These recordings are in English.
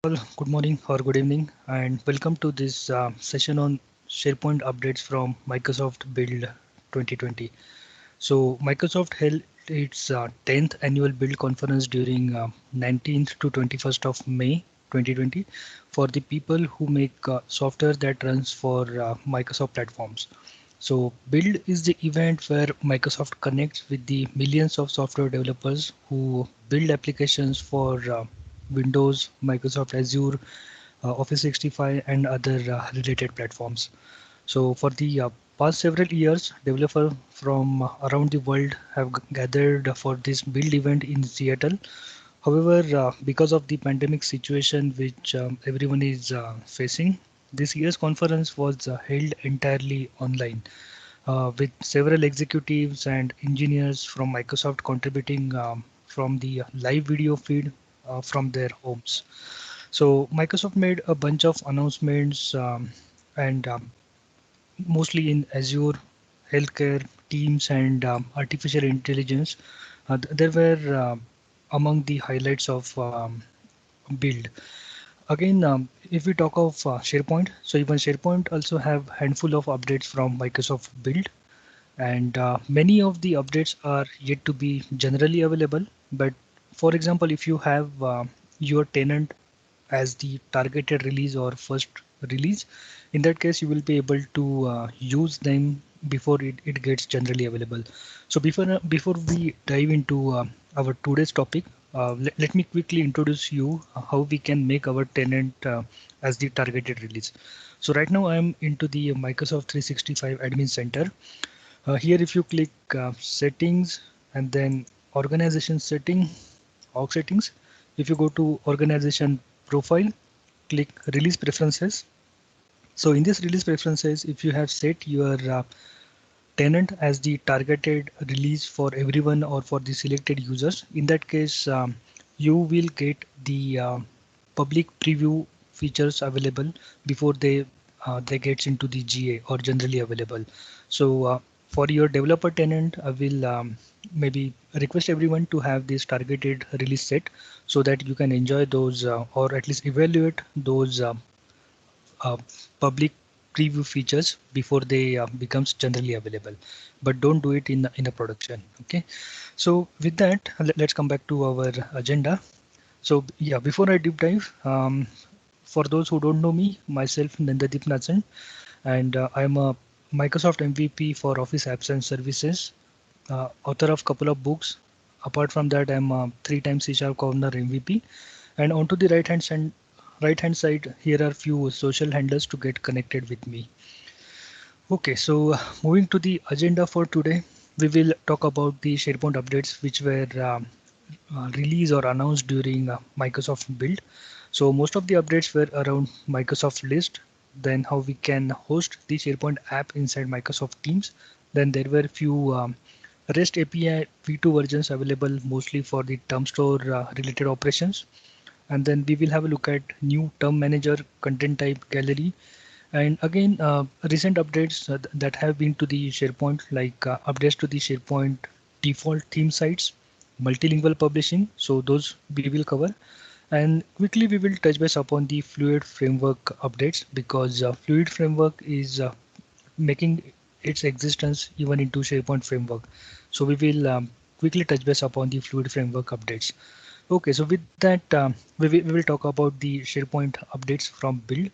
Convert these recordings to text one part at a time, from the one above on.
Well, good morning or good evening, and welcome to this session on SharePoint updates from Microsoft Build 2020. So, Microsoft held its 10th annual Build conference during 19th to 21st of May 2020 for the people who make software that runs for Microsoft platforms. So, Build is the event where Microsoft connects with the millions of software developers who build applications for Windows, Microsoft Azure, Office 65, and other related platforms. So, for the past several years, developers from around the world have gathered for this build event in Seattle. However, because of the pandemic situation which everyone is facing, this year's conference was held entirely online, with several executives and engineers from Microsoft contributing from the live video feed from their homes. So Microsoft made a bunch of announcements and mostly in Azure, healthcare, Teams, and artificial intelligence. There were among the highlights of build. Again, if we talk of SharePoint, so even SharePoint also have handful of updates from Microsoft Build, and many of the updates are yet to be generally available. But for example, if you have your tenant as the targeted release or first release, in that case you will be able to use them before it gets generally available. So before we dive into our today's topic, let me quickly introduce you how we can make our tenant as the targeted release. So right now I am into the Microsoft 365 admin center. Here if you click settings and then organization setting, org settings, if you go to organization profile, click release preferences. So in this release preferences, if you have set your tenant as the targeted release for everyone or for the selected users, in that case you will get the public preview features available before they gets into the GA or generally available. So for your developer tenant, I will maybe request everyone to have this targeted release set so that you can enjoy those or at least evaluate those uh, public preview features before they becomes generally available, but don't do it in a production. Okay, so with that, let's come back to our agenda. So yeah, before I deep dive, for those who don't know me, myself Nandadeep Nathan, and I'm a Microsoft MVP for Office Apps and Services, author of couple of books. Apart from that, I'm a 3 times C# Corner MVP. And onto the right hand side, here are few social handles to get connected with me. Okay, so moving to the agenda for today, we will talk about the SharePoint updates which were released or announced during Microsoft Build. So most of the updates were around Microsoft List, then how we can host the SharePoint app inside Microsoft Teams. Then there were few REST API v2 versions available mostly for the TermStore related operations. And then we will have a look at new term manager, content type gallery, and again recent updates that have been to the SharePoint, like updates to the SharePoint default theme sites, multilingual publishing. So those we will cover, and quickly we will touch base upon the Fluid framework updates, because Fluid framework is making its existence even into SharePoint framework. So we will quickly touch base upon the Fluid framework updates. Okay, so with that, we will talk about the SharePoint updates from Build.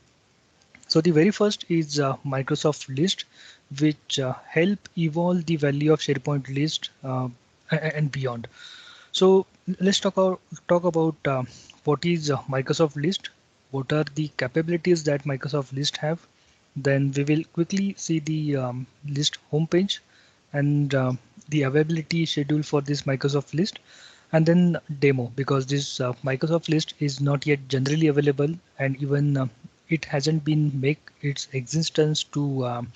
So the very first is Microsoft List, which help evolve the value of SharePoint List and beyond. So let's talk about what is Microsoft List, what are the capabilities that Microsoft List have. Then we will quickly see the list homepage and the availability schedule for this Microsoft List, and then demo, because this Microsoft List is not yet generally available, and even it hasn't been make its existence to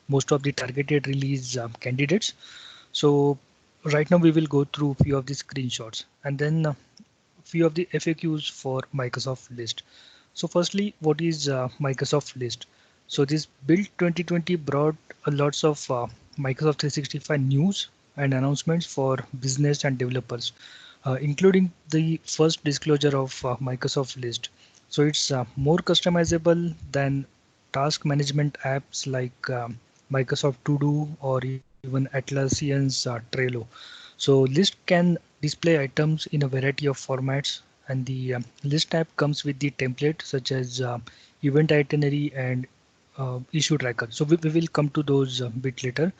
most of the targeted release candidates. So right now we will go through few of the screenshots and then few of the FAQs for Microsoft List. So firstly, what is Microsoft List? So this Build 2020 brought lots of Microsoft 365 news and announcements for business and developers, including the first disclosure of Microsoft List. So it's more customizable than task management apps like Microsoft To Do or even Atlassian's Trello. So list can display items in a variety of formats, and the list app comes with the template such as event itinerary and issue tracker. So we will come to those a bit later.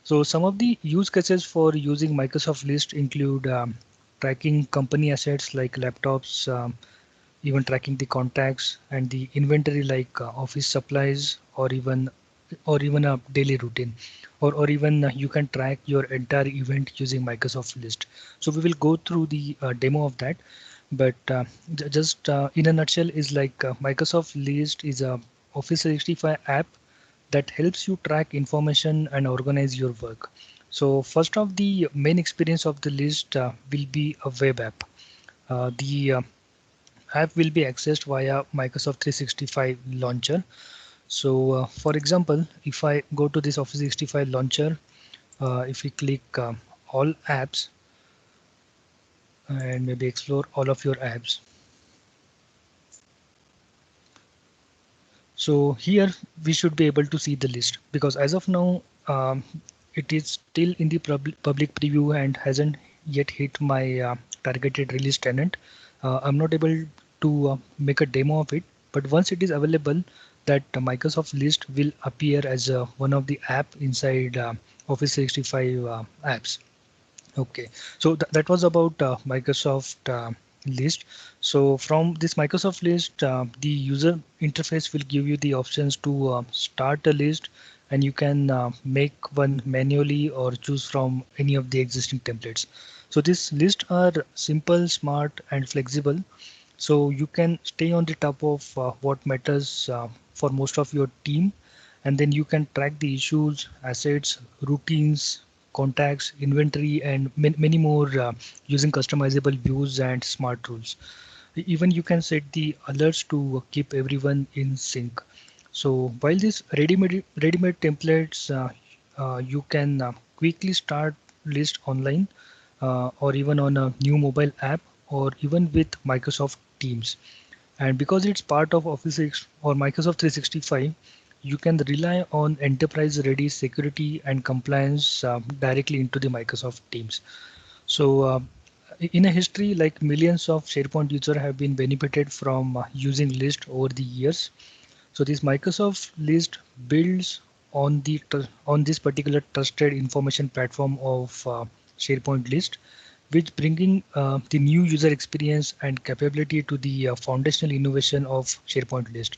So some of the use cases for using Microsoft List include tracking company assets like laptops, even tracking the contacts and the inventory like office supplies, or even a daily routine, or even you can track your entire event using Microsoft List. So we will go through the demo of that, but just in a nutshell is like Microsoft List is a Office 365 app that helps you track information and organize your work. So first off, the main experience of the list will be a web app. The app will be accessed via Microsoft 365 launcher. So for example, if I go to this Office 365 launcher, if we click all apps and maybe explore all of your apps. So here we should be able to see the list, because as of now it is still in the public preview and hasn't yet hit my targeted release tenant. I'm not able to make a demo of it, but once it is available, that Microsoft List will appear as one of the app inside Office 365 apps. Okay, so that was about Microsoft List. So from this Microsoft List, the user interface will give you the options to start a list, and you can make one manually or choose from any of the existing templates. So these lists are simple, smart, and flexible. So you can stay on the top of what matters for most of your team, and then you can track the issues, assets, routines, contacts, inventory, and many more using customizable views and smart rules. Even you can set the alerts to keep everyone in sync. So while these ready-made templates, you can quickly start list online, or even on a new mobile app, or even with Microsoft Teams. And because it's part of Office or Microsoft 365, you can rely on enterprise ready security and compliance directly into the Microsoft Teams. So in a history, like millions of SharePoint users have been benefited from using List over the years. So this Microsoft List builds on on this particular trusted information platform of SharePoint List, which bringing the new user experience and capability to the foundational innovation of SharePoint List.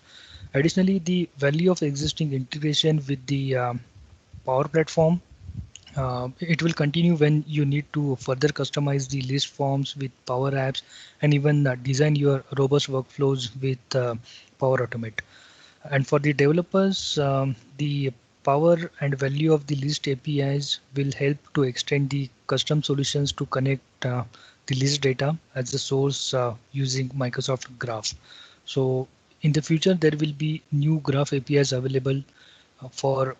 Additionally, the value of existing integration with the Power Platform, it will continue when you need to further customize the list forms with Power Apps, and even design your robust workflows with Power Automate. And for the developers, the power and value of the list APIs will help to extend the custom solutions to connect the list data as a source using Microsoft Graph. So in the future, there will be new Graph APIs available for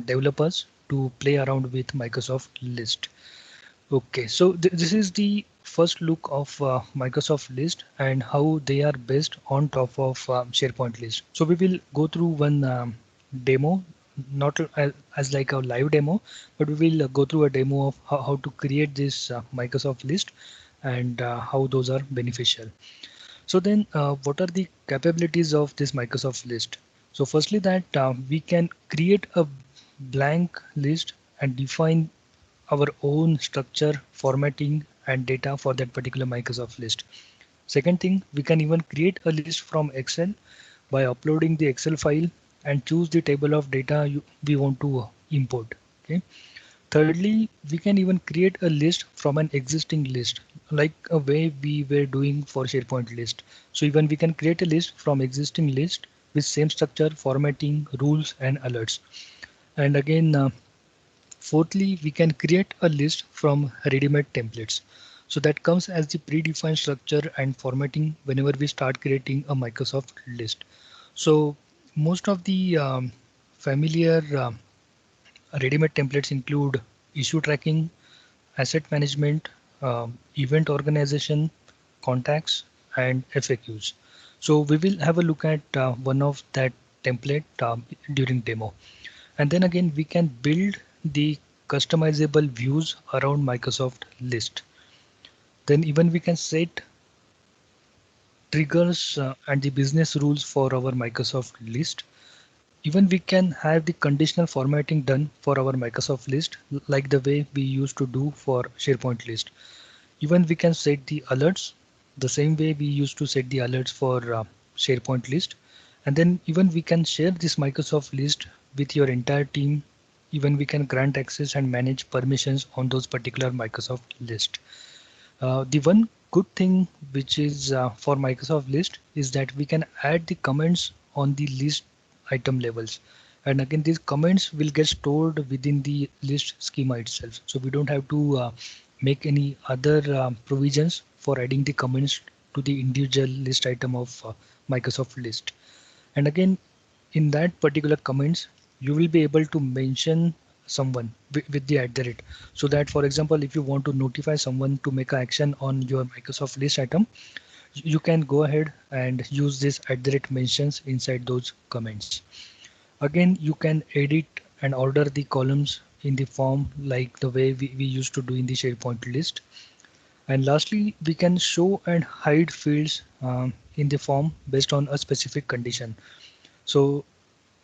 developers to play around with Microsoft List. Okay, so this is the first look of Microsoft List and how they are based on top of SharePoint List. So we will go through one demo, not as like a live demo, but we will go through a demo of how to create this Microsoft List, and how those are beneficial. So then what are the capabilities of this Microsoft List? So firstly, that we can create a blank list and define our own structure, formatting, and data for that particular Microsoft list. Second thing, we can even create a list from Excel by uploading the Excel file and choose the table of data we want to import. Okay. Thirdly, we can even create a list from an existing list, like a way we were doing for SharePoint list. So even we can create a list from existing list with same structure, formatting, rules, and alerts. And again, fourthly, we can create a list from ready-made templates. So that comes as the predefined structure and formatting whenever we start creating a Microsoft list. So most of the familiar ready-made templates include issue tracking, asset management, event organization, contacts, and FAQs. So we will have a look at one of that template during demo. And then again, we can build the customizable views around Microsoft list. Then even we can set triggers and the business rules for our Microsoft list. Even we can have the conditional formatting done for our Microsoft list, like the way we used to do for SharePoint list. Even we can set the alerts the same way we used to set the alerts for SharePoint list. And then even we can share this Microsoft list with your entire team. Even we can grant access and manage permissions on those particular Microsoft list. The one good thing which is for Microsoft list is that we can add the comments on the list item levels. And again, these comments will get stored within the list schema itself. So we don't have to make any other provisions for adding the comments to the individual list item of Microsoft list. And again, in that particular comments, you will be able to mention someone with the @. So that, for example, if you want to notify someone to make an action on your Microsoft list item, you can go ahead and use this @mentions inside those comments. Again, you can edit and order the columns in the form like the way we used to do in the SharePoint list. And lastly, we can show and hide fields in the form based on a specific condition. So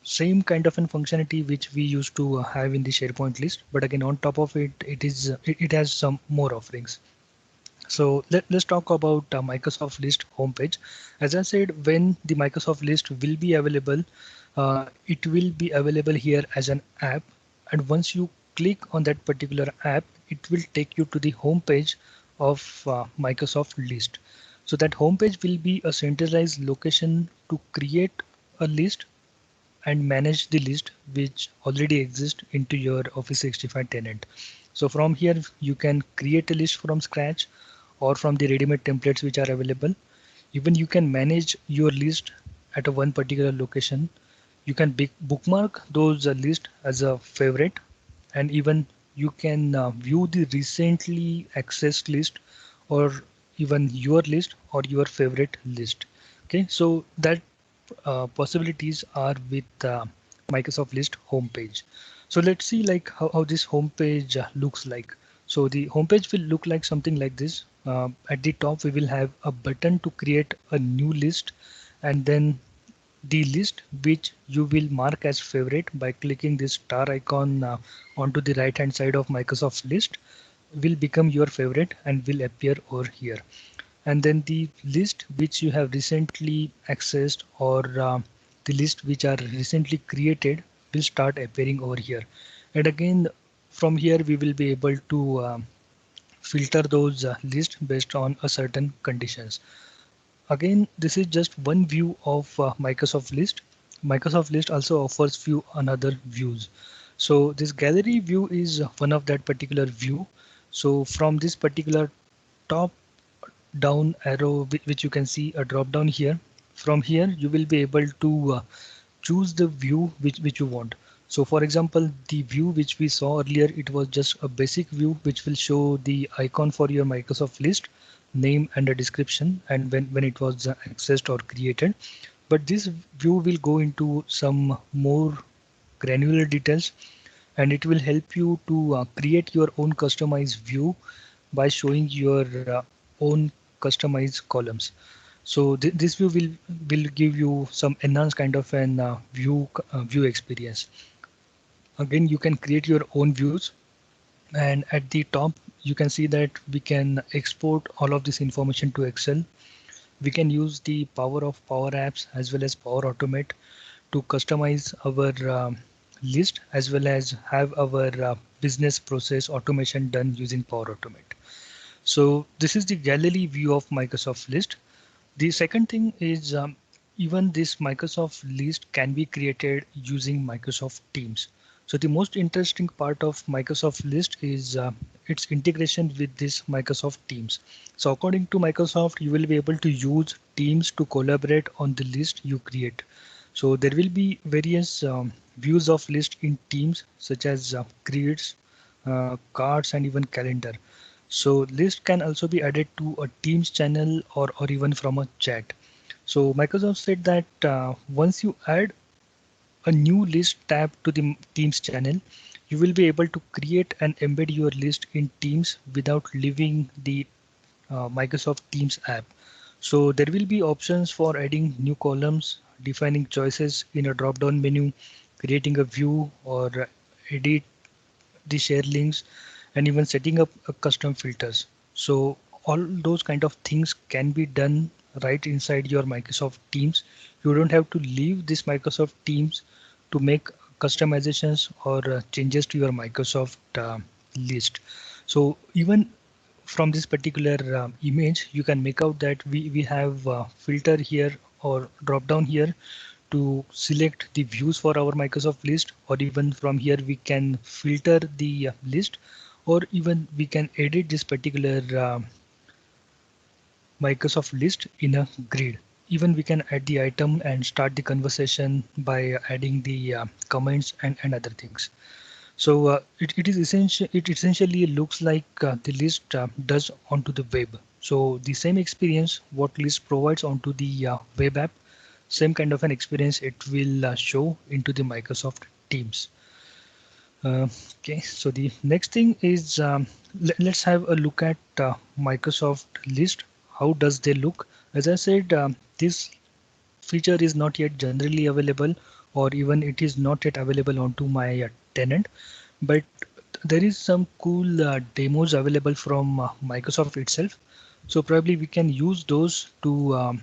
same kind of an functionality which we used to have in the SharePoint list, but again on top of it, it has some more offerings. So let's talk about Microsoft List homepage. As I said, when the Microsoft List will be available, it will be available here as an app. And once you click on that particular app, it will take you to the homepage of Microsoft List. So that homepage will be a centralized location to create a list and manage the list which already exists into your Office 365 tenant. So from here, you can create a list from scratch or from the ready-made templates which are available. Even you can manage your list at a one particular location. You can bookmark those list as a favorite, and even you can view the recently accessed list or even your list or your favorite list. Okay, so that possibilities are with Microsoft List homepage. So let's see like how this homepage looks like. So the homepage will look like something like this. At the top, we will have a button to create a new list, and then the list which you will mark as favorite by clicking this star icon onto the right hand side of Microsoft List will become your favorite and will appear over here. And then the list which you have recently accessed or the list which are recently created will start appearing over here. And again, from here we will be able to filter those lists based on a certain conditions. Again, this is just one view of Microsoft List. Microsoft List also offers few another views. So this gallery view is one of that particular view. So from this particular top down arrow, which you can see a drop down here, from here you will be able to choose the view which you want. So for example, the view which we saw earlier, it was just a basic view which will show the icon for your Microsoft List, name and a description, and when it was accessed or created. But this view will go into some more granular details, and it will help you to create your own customized view by showing your own customized columns. So this view will give you some enhanced kind of an view experience. Again, you can create your own views, and at the top you can see that we can export all of this information to Excel. We can use the power of Power Apps as well as Power Automate to customize our list as well as have our business process automation done using Power Automate. So this is the gallery view of Microsoft List. The second thing is even this Microsoft List can be created using Microsoft Teams. So the most interesting part of Microsoft List is its integration with this Microsoft Teams. So according to Microsoft, you will be able to use Teams to collaborate on the list you create. So there will be various views of list in Teams, such as grids, cards, and even calendar. So list can also be added to a Teams channel or even from a chat. So Microsoft said that once you add a new list tab to the Teams channel, you will be able to create and embed your list in Teams without leaving the Microsoft Teams app. So there will be options for adding new columns, defining choices in a drop-down menu, creating a view or edit the share links, and even setting up a custom filters. So all those kind of things can be done right inside your Microsoft Teams. You don't have to leave this Microsoft Teams to make customizations or changes to your Microsoft list. So even from this particular image, you can make out that we have filter here or drop down here to select the views for our Microsoft list, or even from here we can filter the list, or even we can edit this particular Microsoft list in a grid. Even we can add the item and start the conversation by adding the comments and other things. So it is essential. It essentially looks like the list does onto the web. So the same experience what list provides onto the web app, same kind of an experience it will show into the Microsoft Teams. Okay, so the next thing is let's have a look at Microsoft list. How does they look? As I said, this feature is not yet generally available, or even it is not yet available onto my tenant, but there is some cool demos available from Microsoft itself. So probably we can use those to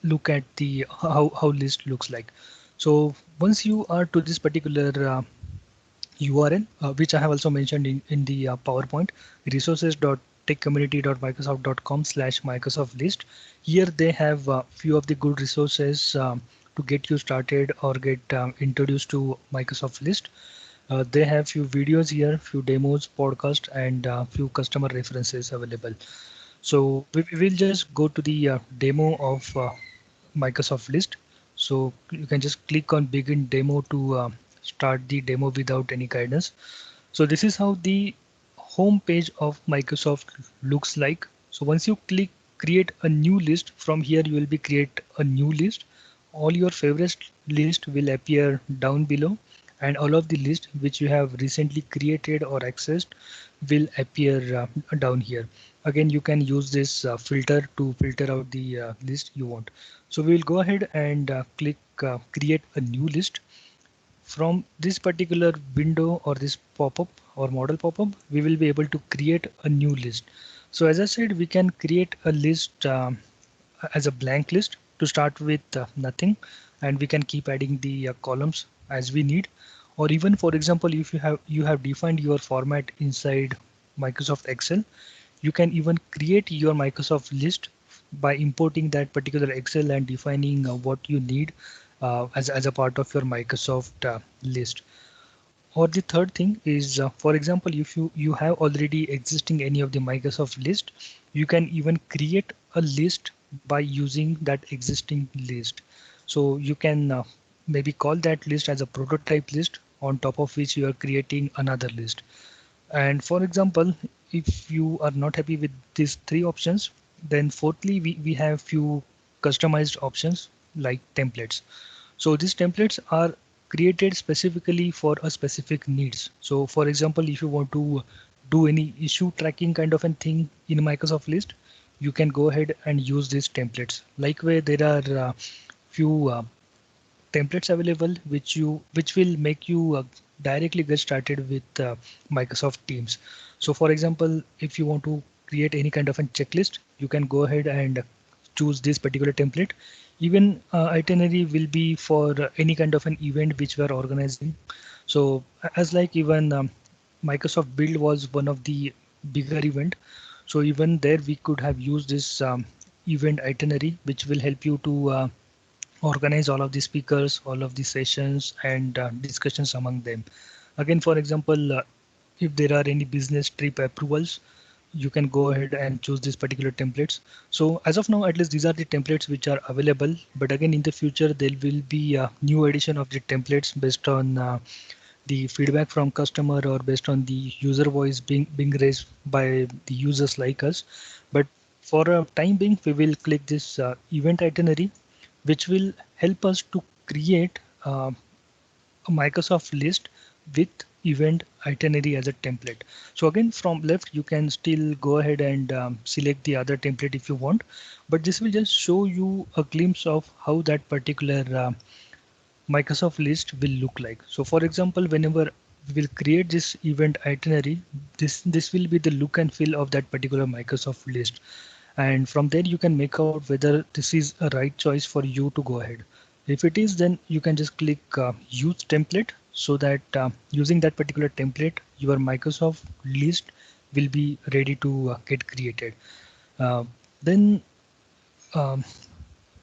look at the how list looks like. So once you are to this particular URL, which I have also mentioned in the PowerPoint, resources.techcommunity.microsoft.com/Microsoft list. Here they have a few of the good resources to get you started or get introduced to Microsoft list. They have few videos here, few demos, podcast, and few customer references available. So we will just go to the demo of Microsoft list. So you can just click on begin demo to start the demo without any guidance. So this is how the home page of Microsoft looks like. So once you click create a new list, from here you will be create a new list. All your favorite list will appear down below, and all of the list which you have recently created or accessed will appear down here. Again, you can use this filter to filter out the list you want. So we will go ahead and click create a new list. From this particular window or this pop-up or model pop-up, we will be able to create a new list. So as I said, we can create a list as a blank list to start with nothing, and we can keep adding the columns as we need. Or even, for example, if you have defined your format inside Microsoft Excel, you can even create your Microsoft list by importing that particular Excel and defining what you need as a part of your Microsoft list. Or the third thing is, for example, if you have already existing any of the Microsoft list, you can even create a list by using that existing list. So you can maybe call that list as a prototype list, on top of which you are creating another list. And for example, if you are not happy with these three options, then fourthly, we have few customized options like templates. So these templates are created specifically for a specific needs. So for example, if you want to do any issue tracking kind of a thing in Microsoft list, you can go ahead and use these templates. Likewise, there are few templates available which will make you directly get started with Microsoft Teams. So for example, if you want to create any kind of a checklist, you can go ahead and choose this particular template. Even itinerary will be for any kind of an event which we are organizing. So as like even Microsoft Build was one of the bigger event. So even there we could have used this event itinerary, which will help you to organize all of the speakers, all of the sessions and discussions among them. Again, for example, if there are any business trip approvals, you can go ahead and choose these particular templates. So as of now, at least these are the templates which are available. But again, in the future, there will be a new edition of the templates based on the feedback from customer or based on the user voice being raised by the users like us. But for a time being, we will click this event itinerary, which will help us to create a Microsoft list with event itinerary as a template. So again, from left, you can still go ahead and select the other template if you want, but this will just show you a glimpse of how that particular Microsoft list will look like. So for example, whenever we will create this event itinerary, this will be the look and feel of that particular Microsoft list. And from there you can make out whether this is a right choice for you to go ahead. If it is, then you can just click use template, so that using that particular template, your Microsoft list will be ready to get created. Uh, then um,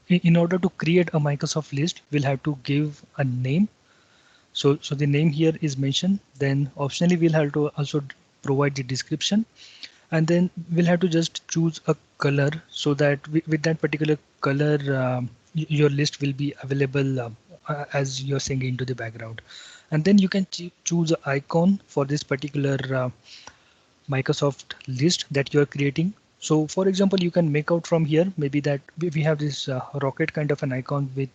in order to create a Microsoft list, we'll have to give a name. So the name here is mentioned. Then optionally, we'll have to also provide the description, and then we'll have to just choose a color, so that with that particular color, your list will be available as you're seeing into the background. And then you can choose an icon for this particular Microsoft list that you're creating. So for example, you can make out from here maybe that we have this rocket kind of an icon with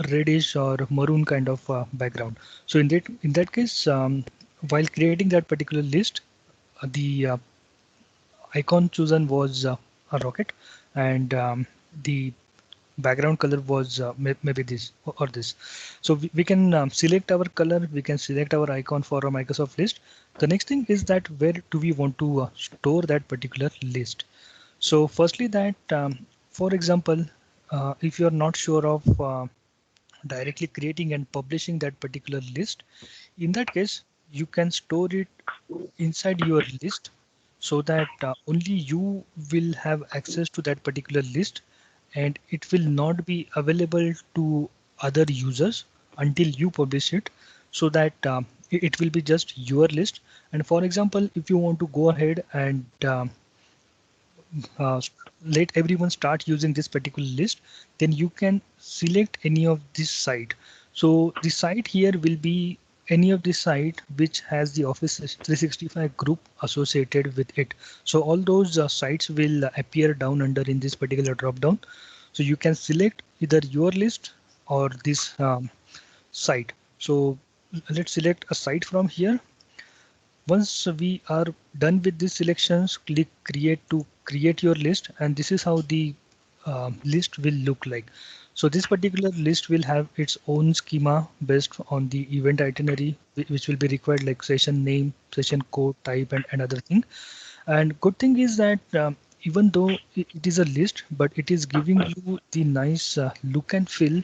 reddish or maroon kind of background. So in that case, while creating that particular list, the icon chosen was a rocket, and the background color was maybe this or this. So we can select our color, we can select our icon for a Microsoft list. The next thing is that where do we want to store that particular list. So firstly, that for example, if you're not sure of directly creating and publishing that particular list, in that case you can store it inside your list, so that only you will have access to that particular list, and it will not be available to other users until you publish it, so that it will be just your list. And for example, if you want to go ahead and uh, let everyone start using this particular list, then you can select any of this site. So the site here will be any of the site which has the Office 365 group associated with it. So all those sites will appear down under in this particular drop down. So you can select either your list or this site. So let's select a site from here. Once we are done with these selections, click create to create your list, and this is how the list will look like. So this particular list will have its own schema based on the event itinerary, which will be required, like session name, session code type, and other thing. And good thing is that even though it is a list, but it is giving you the nice look and feel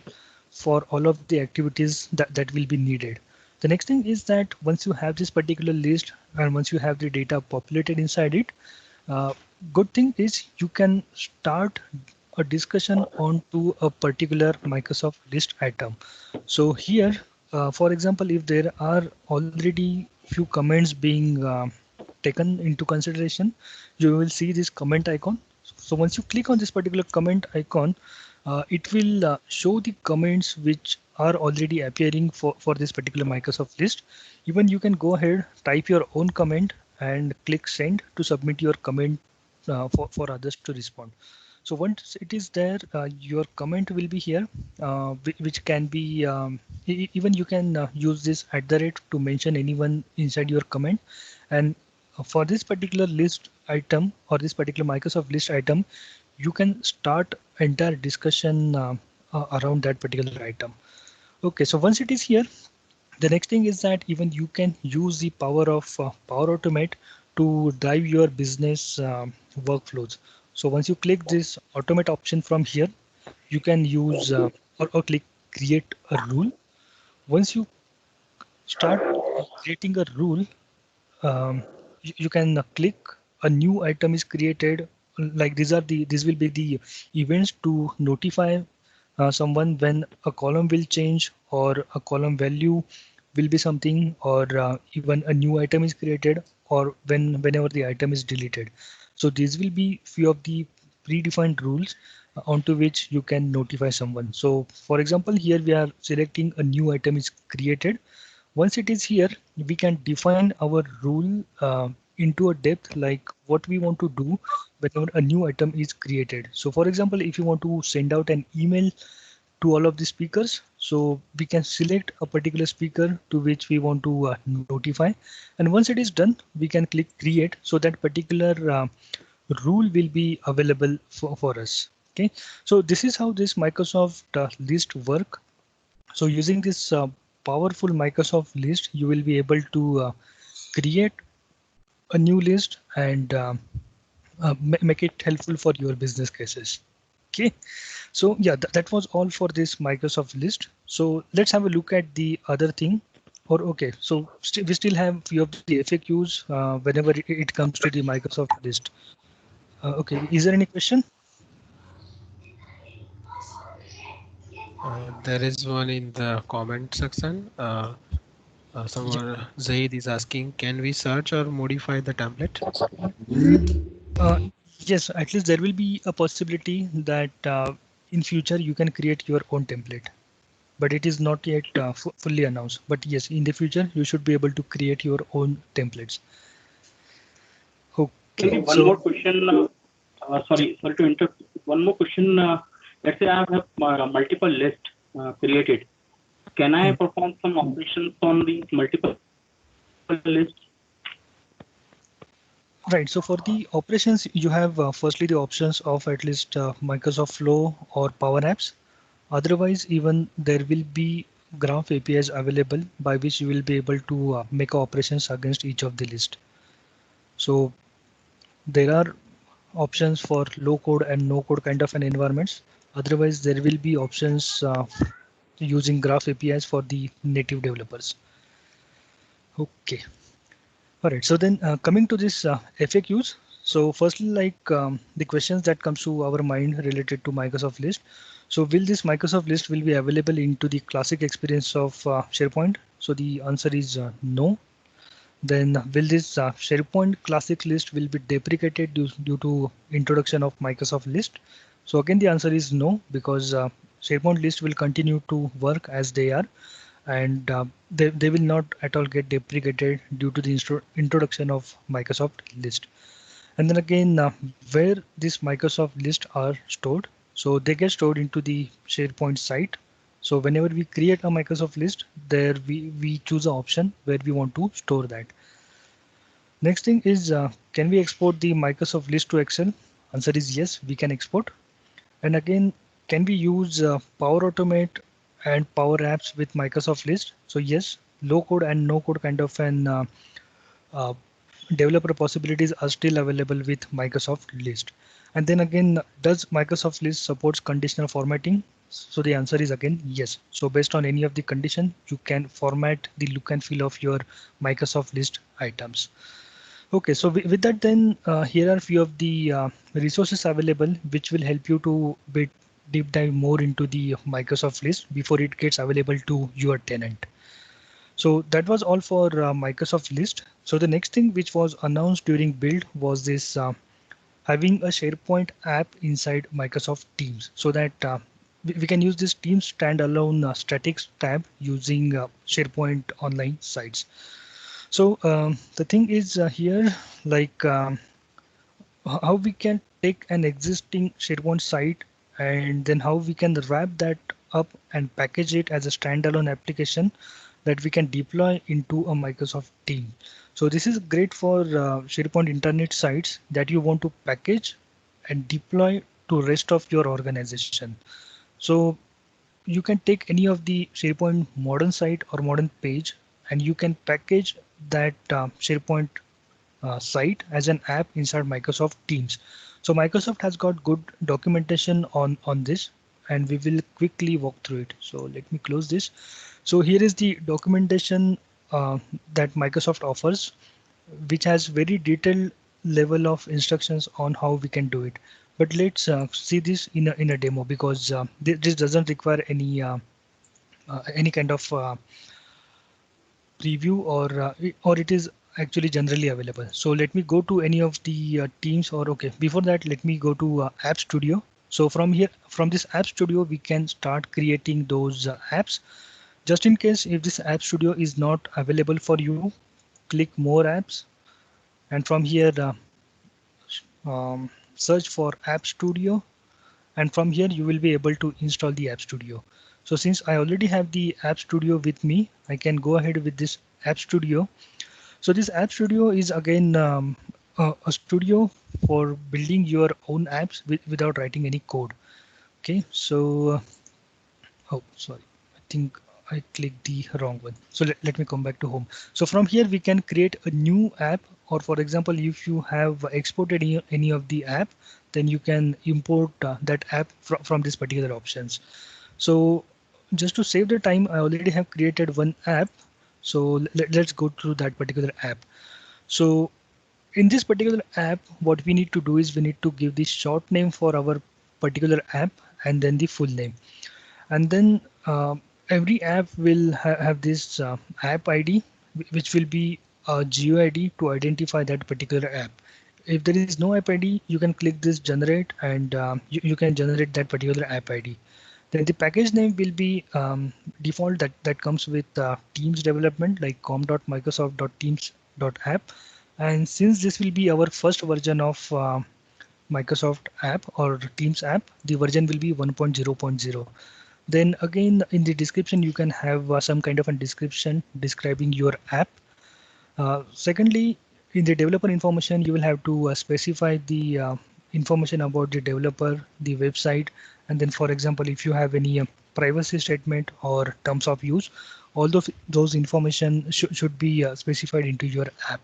for all of the activities that will be needed. The next thing is that once you have this particular list and once you have the data populated inside it, uh, good thing is you can start a discussion on to a particular Microsoft list item. So here, for example, if there are already few comments being taken into consideration, you will see this comment icon. So once you click on this particular comment icon, it will show the comments which are already appearing for this particular Microsoft list. Even you can go ahead, type your own comment and click send to submit your comment for others to respond. So once it is there, your comment will be here, which can be even you can use this at the rate to mention anyone inside your comment. And for this particular list item or this particular Microsoft list item, you can start entire discussion around that particular item. Okay, so once it is here, the next thing is that even you can use the power of Power Automate to drive your business workflows. So once you click this automate option from here, you can use or click create a rule. Once you start creating a rule, you can click a new item is created. Like these will be the events to notify someone when a column will change or a column value will be something, or even a new item is created, or whenever the item is deleted. So these will be few of the predefined rules onto which you can notify someone. So for example, here we are selecting a new item is created. Once it is here, we can define our rule into a depth, like what we want to do whenever a new item is created. So for example, if you want to send out an email to all of the speakers, so we can select a particular speaker to which we want to notify, and once it is done, we can click create, so that particular rule will be available for us. Okay, so this is how this Microsoft list work. So using this powerful Microsoft list, you will be able to create a new list and make it helpful for your business cases. Okay, so yeah, that was all for this Microsoft list. So let's have a look at the other thing. Or okay, so we still have few of the FAQs whenever it comes to the Microsoft list. Okay, is there any question? There is one in the comment section. Yeah. Someone, Zaid is asking, can we search or modify the template? Uh, yes, at least there will be a possibility that in future you can create your own template, but it is not yet fully announced. But yes, in the future you should be able to create your own templates. Okay, Maybe one so more question. Sorry to interrupt. One more question. Let's say I have multiple lists created. Can I hmm, perform some operations on these multiple lists? right. So for the operations, you have firstly the options of at least Microsoft Flow or Power Apps. Otherwise, even there will be graph APIs available by which you will be able to make operations against each of the list. So there are options for low code and no code kind of an environments. Otherwise, there will be options using graph APIs for the native developers. Okay. All right. So then coming to this FAQs. So firstly, like the questions that comes to our mind related to Microsoft list. So will this Microsoft list will be available into the classic experience of SharePoint? So the answer is no. Then will this SharePoint classic list will be deprecated due to introduction of Microsoft list? So again, the answer is no, because SharePoint list will continue to work as they are, and they will not at all get deprecated due to the introduction of Microsoft list. And then again, where this Microsoft list are stored, so they get stored into the SharePoint site. So whenever we create a Microsoft list, there we choose an option where we want to store that. Next thing is, can we export the Microsoft list to Excel? Answer is yes, we can export. And again, can we use Power Automate and Power Apps with Microsoft list? So yes, low code and no code kind of an uh, developer possibilities are still available with Microsoft list. And then again, does Microsoft list supports conditional formatting? So the answer is again yes. So based on any of the condition, you can format the look and feel of your Microsoft list items. Okay, so with that then here are few of the resources available which will help you to deep dive more into the Microsoft list before it gets available to your tenant. So that was all for Microsoft list. So the next thing which was announced during build was this having a SharePoint app inside Microsoft Teams, so that we can use this Teams standalone statics tab using SharePoint online sites. So the thing is here, like how we can take an existing SharePoint site and then how we can wrap that up and package it as a standalone application that we can deploy into a Microsoft team. So this is great for SharePoint internet sites that you want to package and deploy to rest of your organization. So you can take any of the SharePoint modern site or modern page and you can package that SharePoint site as an app inside Microsoft Teams. So Microsoft has got good documentation on this, and we will quickly walk through it. So let me close this. So here is the documentation that Microsoft offers, which has very detailed level of instructions on how we can do it. But let's see this in a demo, because this doesn't require any kind of preview, or it is actually generally available. So let me go to any of the teams, or okay, before that let me go to App Studio. So from here, from this App Studio, we can start creating those apps. Just in case if this App Studio is not available for you, click more apps, and from here search for App Studio, and from here you will be able to install the App Studio. So since I already have the App Studio with me, I can go ahead with this App Studio. So this App Studio is again a studio for building your own apps without writing any code. Okay, so oh, sorry, I think I clicked the wrong one. So let me come back to home. So from here we can create a new app, or for example, if you have exported any of the app, then you can import that app from this particular options. So just to save the time, I already have created one app. So let's go through that particular app. So in this particular app, what we need to do is we need to give the short name for our particular app and then the full name. And then every app will have this app ID, which will be a GUID to identify that particular app. If there is no app ID, you can click this generate, and you can generate that particular app ID. Then the package name will be default that comes with Teams development, like com.microsoft.teams.app. And since this will be our first version of Microsoft app or Teams app, the version will be 1.0.0. Then again, in the description, you can have some kind of a description describing your app. Secondly, in the developer information, you will have to specify the information about the developer, the website, and then, for example, if you have any privacy statement or terms of use, all those information should be specified into your app.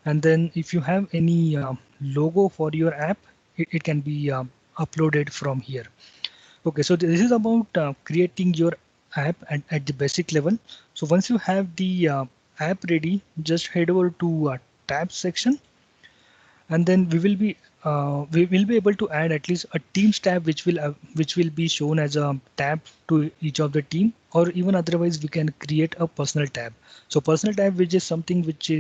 And then if you have any logo for your app, it can be uploaded from here. Okay, so this is about creating your app at the basic level. So once you have the app ready, just head over to tab section, and then we will be able to add at least a teams tab, which will be shown as a tab to each of the team, or even otherwise we can create a personal tab. So personal tab, which is something which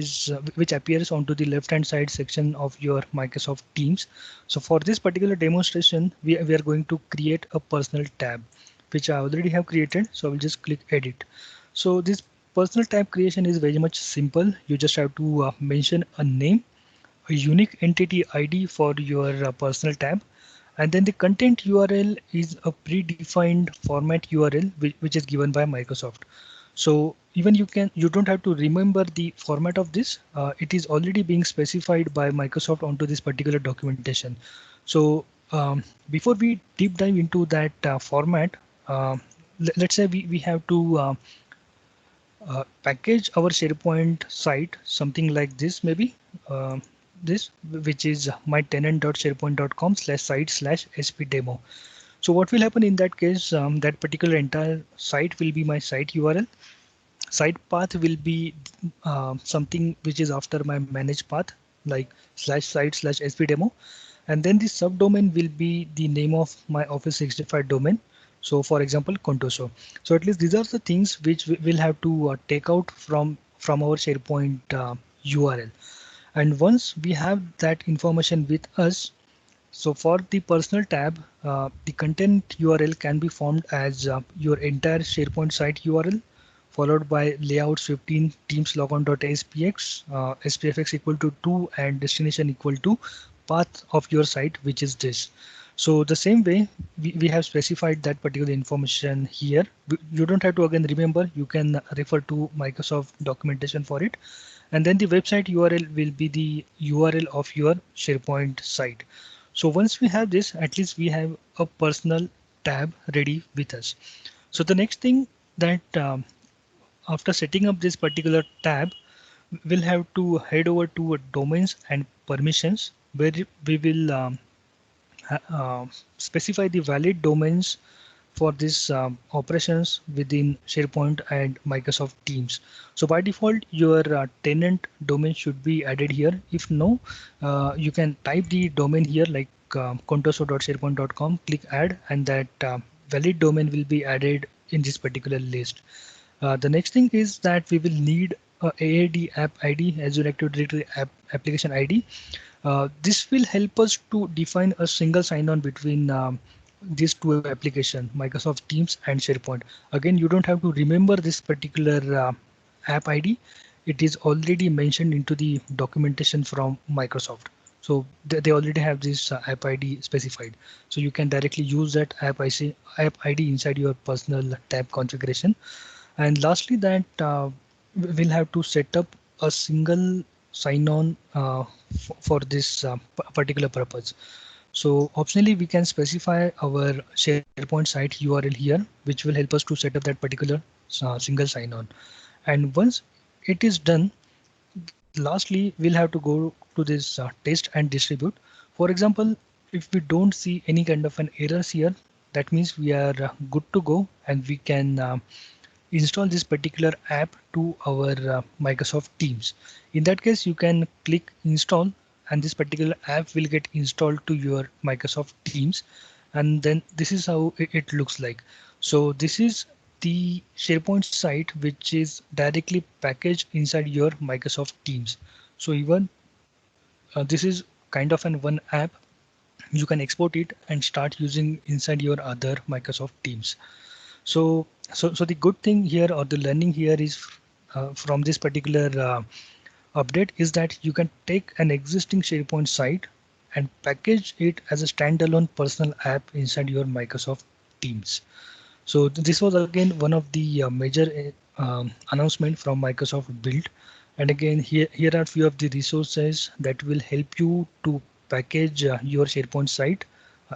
appears onto the left hand side section of your Microsoft Teams. So for this particular demonstration, we are going to create a personal tab, which I already have created. So I will just click edit. So this personal tab creation is very much simple. You just have to mention a name, a unique entity ID for your personal tab, and then the content URL is a predefined format URL which is given by Microsoft. So even you don't have to remember the format of this. It is already being specified by Microsoft onto this particular documentation. So before we deep dive into that format, let's say we have to package our SharePoint site something like this, maybe this, which is mytenant.sharepoint.com/site/sp-demo. So what will happen in that case? That particular entire site will be my site URL. Site path will be something which is after my managed path, like /site/sp-demo, and then the subdomain will be the name of my Office 365 domain. So for example, Contoso. So at least these are the things which we will have to take out from our SharePoint URL. And once we have that information with us, so for the personal tab, the content URL can be formed as your entire SharePoint site URL, followed by layouts 15 teams logon.spx, spfx equal to 2, and destination equal to path of your site, which is this. So the same way we have specified that particular information here. You don't have to again remember, you can refer to Microsoft documentation for it. And then the website URL will be the URL of your SharePoint site. So once we have this, at least we have a personal tab ready with us. So the next thing that after setting up this particular tab, we'll have to head over to domains and permissions, where we will specify the valid domains for these operations within SharePoint and Microsoft Teams. So by default, your tenant domain should be added here. If no, you can type the domain here, like contoso.sharepoint.com, click add, and that valid domain will be added in this particular list. The next thing is that we will need AAD app ID, Azure Active Directory app application ID. This will help us to define a single sign-on between these two applications, Microsoft Teams and SharePoint. Again, you don't have to remember this particular app ID. It is already mentioned into the documentation from Microsoft. So they already have this app ID specified. So you can directly use that app ID inside your personal tab configuration. And lastly, that we'll have to set up a single sign-on for this particular purpose. So optionally, we can specify our SharePoint site URL here, which will help us to set up that particular single sign-on. And once it is done, lastly, we'll have to go to this test and distribute. For example, if we don't see any kind of an errors here, that means we are good to go and we can install this particular app to our Microsoft Teams. In that case, you can click install and this particular app will get installed to your Microsoft Teams. And then this is how it looks like. So this is the SharePoint site, which is directly packaged inside your Microsoft Teams. So even this is kind of an one app. You can export it and start using inside your other Microsoft Teams. So the good thing here or the learning here is from this particular update is that you can take an existing SharePoint site and package it as a standalone personal app inside your Microsoft Teams. So this was again one of the major announcement from Microsoft Build. And again, here are few of the resources that will help you to package your SharePoint site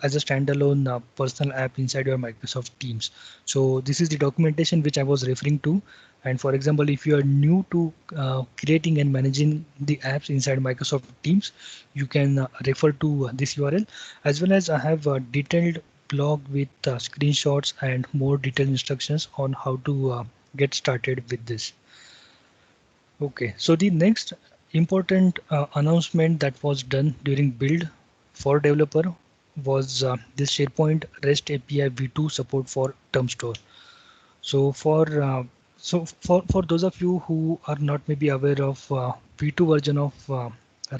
as a standalone personal app inside your Microsoft Teams. So this is the documentation which I was referring to. And for example, if you are new to creating and managing the apps inside Microsoft Teams, you can refer to this URL, as well as I have a detailed blog with screenshots and more detailed instructions on how to get started with this. Okay, so the next important announcement that was done during build for developer was this SharePoint REST API v2 support for TermStore. So for those of you who are not maybe aware of v2 version of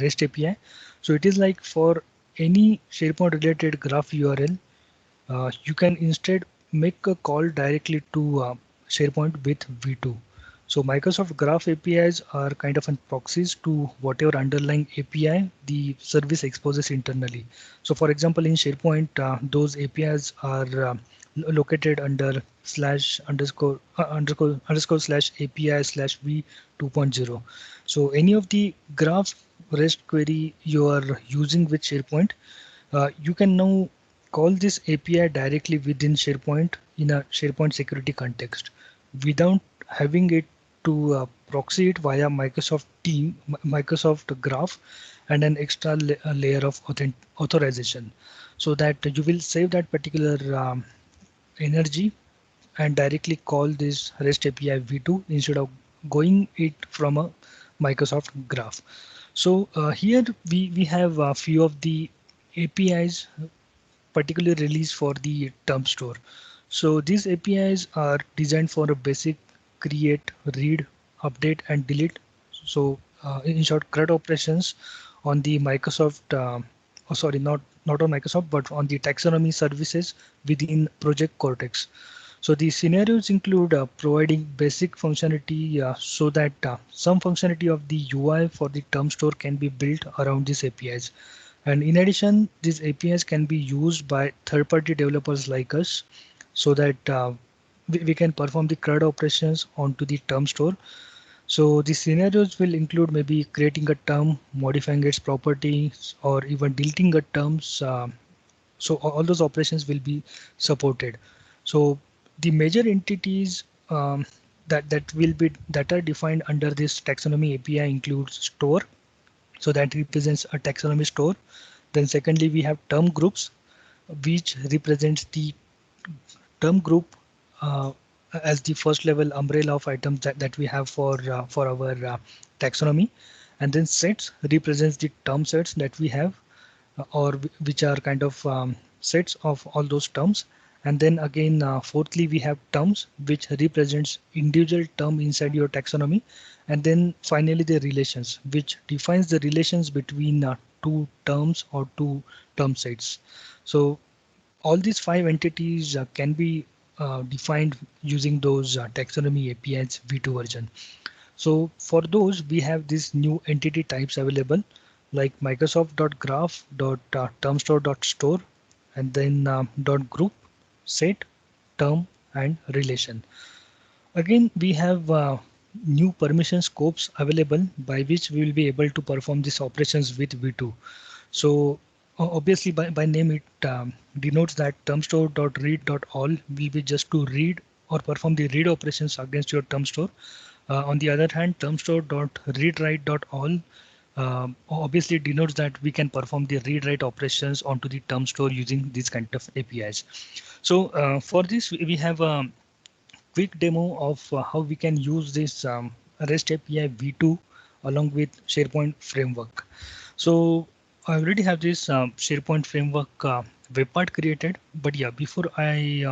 REST API, so it is like for any SharePoint related graph URL, you can instead make a call directly to SharePoint with v2. So Microsoft Graph APIs are kind of an proxies to whatever underlying API the service exposes internally. So for example, in SharePoint, those APIs are located under slash underscore slash API slash v 2.0. So any of the graph REST query you are using with SharePoint, you can now call this API directly within SharePoint in a SharePoint security context without having it to proxy it via Microsoft Graph and an extra layer of authorization, so that you will save that particular energy and directly call this REST API v2 instead of going it from a Microsoft Graph. So here we have a few of the APIs particularly released for the TermStore. So these APIs are designed for a basic create, read, update, and delete. So in short, CRUD operations on the Microsoft, not on Microsoft, but on the taxonomy services within Project Cortex. So the scenarios include providing basic functionality so that some functionality of the UI for the TermStore can be built around these APIs. And in addition, these APIs can be used by third-party developers like us so that we can perform the CRUD operations onto the TermStore. So the scenarios will include maybe creating a term, modifying its properties, or even deleting a terms. So all those operations will be supported. So the major entities that are defined under this taxonomy API includes store. So that represents a taxonomy store. Then secondly, we have term groups, which represents the term group as the first level umbrella of items that we have for our taxonomy. And then sets represents the term sets that we have or which are kind of sets of all those terms. And then again, fourthly, we have terms, which represents individual term inside your taxonomy. And then finally, the relations, which defines the relations between two terms or two term sets. So all these five entities can be defined using those taxonomy APIs v2 version. So for those, we have these new entity types available. like Microsoft.graph.termstore.store and then .group, set, term, and relation. Again, we have new permission scopes available by which we will be able to perform these operations with V2. So obviously by name it denotes that termstore.read.all will be just to read or perform the read operations against your termstore. On the other hand, termstore.readwrite.all obviously denotes that we can perform the read-write operations onto the termstore using these kind of APIs. So for this, we have a quick demo of how we can use this REST API v2 along with SharePoint framework. So I already have this SharePoint framework web part created, but yeah, before I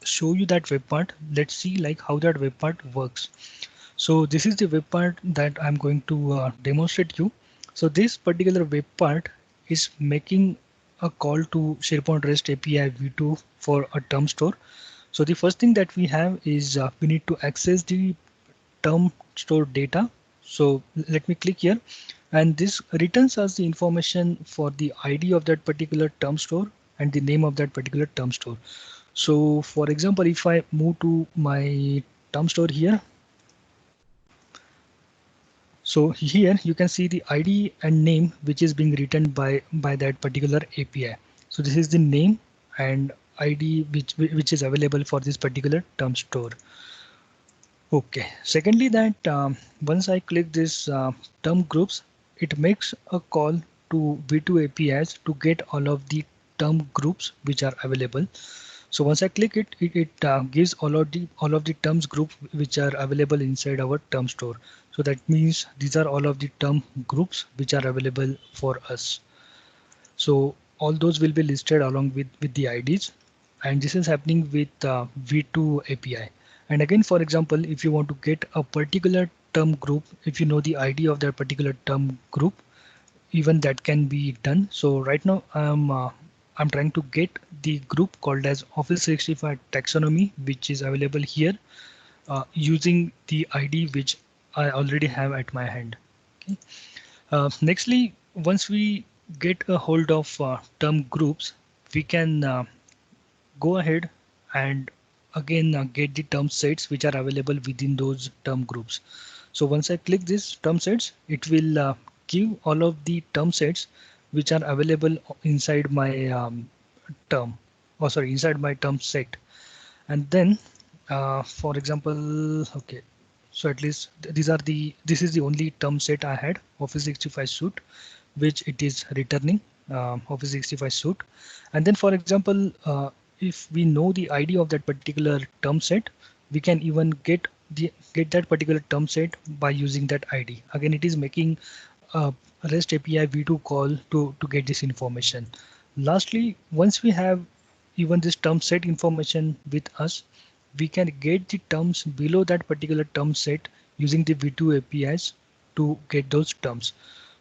show you that web part, let's see like how that web part works. So this is the web part that I'm going to demonstrate you. So this particular web part is making a call to SharePoint REST API v2 for a term store. So the first thing that we have is we need to access the term store data. So let me click here, and this returns us the information for the ID of that particular term store and the name of that particular term store. So for example, if I move to my term store here, so here you can see the ID and name which is being written by that particular API. So this is the name and ID which is available for this particular term store. Okay. Secondly, that once I click this term groups, it makes a call to V2 APIs to get all of the term groups which are available. So once I click it, it gives all of the terms group which are available inside our term store. So that means these are all of the term groups which are available for us. So all those will be listed along with the IDs, and this is happening with V2 API. And again, for example, if you want to get a particular term group, if you know the ID of that particular term group, even that can be done. So right now I'm trying to get the group called as Office 365 taxonomy, which is available here using the ID which I already have at my hand. Okay. Nextly, once we get a hold of term groups, we can go ahead and again get the term sets which are available within those term groups. So once I click this term sets, it will give all of the term sets which are available inside my inside my term set. And then for example, okay, so at least this is the only term set I had, Office 365 suite, which it is returning Office 365 suite. And then for example, if we know the ID of that particular term set, we can even get that particular term set by using that ID. Again, it is making a REST API v2 call to get this information. Lastly, once we have even this term set information with us, we can get the terms below that particular term set using the v2 APIs to get those terms.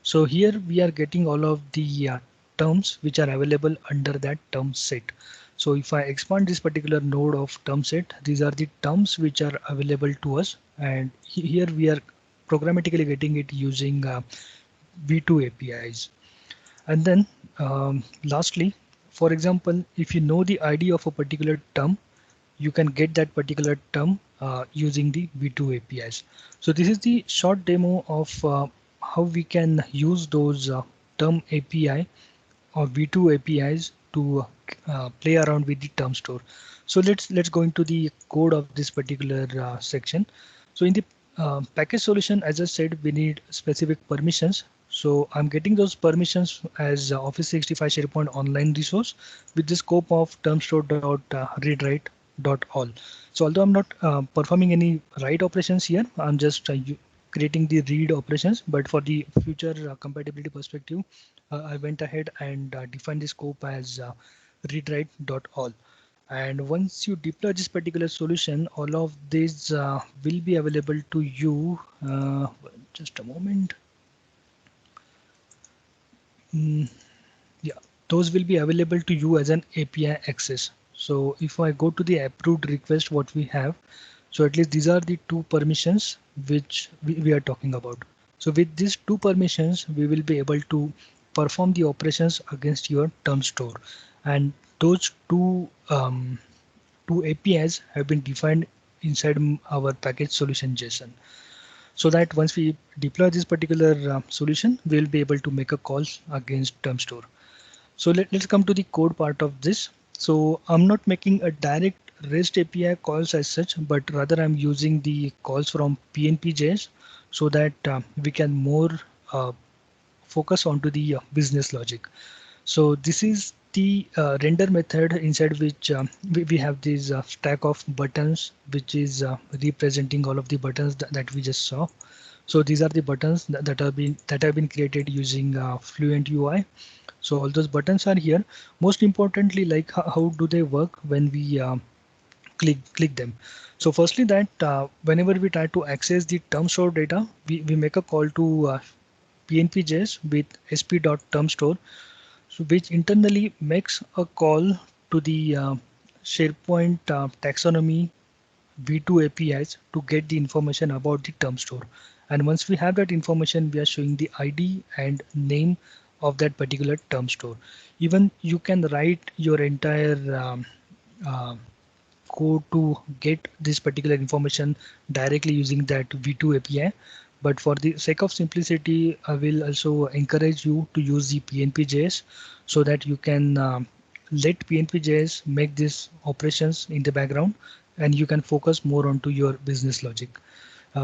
So here we are getting all of the terms which are available under that term set. So if I expand this particular node of term set, these are the terms which are available to us, and here we are programmatically getting it using v2 APIs. And then lastly, for example, if you know the ID of a particular term, you can get that particular term using the v2 APIs. So this is the short demo of how we can use those term API or v2 APIs to play around with the term store. So let's go into the code of this particular section. So in the package solution, as I said, we need specific permissions. So I'm getting those permissions as Office 365 SharePoint online resource with the scope of termstore.readwrite.all. So although I'm not performing any write operations here, I'm just creating the read operations, but for the future compatibility perspective, I went ahead and defined the scope as readwrite.all. And once you deploy this particular solution, all of these will be available to you. Just a moment. Yeah, those will be available to you as an API access. So if I go to the approved request, what we have, so at least these are the two permissions which we are talking about. So with these two permissions, we will be able to perform the operations against your term store. And those two APIs have been defined inside our package solution JSON. So that once we deploy this particular solution, we'll be able to make a call against term store. So let's come to the code part of this. So I'm not making a direct REST API calls as such, but rather I'm using the calls from PNP.js so that we can more uh, focus onto the business logic. So this is the render method inside which we have this stack of buttons, which is representing all of the buttons that we just saw. So these are the buttons that have been created using Fluent UI. So all those buttons are here. Most importantly, like how do they work when we click them? So firstly, that whenever we try to access the term store data, we make a call to PNP.js with sp.termStore, so which internally makes a call to the SharePoint taxonomy V2 APIs to get the information about the term store. And once we have that information, we are showing the ID and name of that particular term store. Even you can write your entire uh, code to get this particular information directly using that V2 API. But for the sake of simplicity, I will also encourage you to use the PNP.js so that you can let PNP.js make these operations in the background and you can focus more onto your business logic.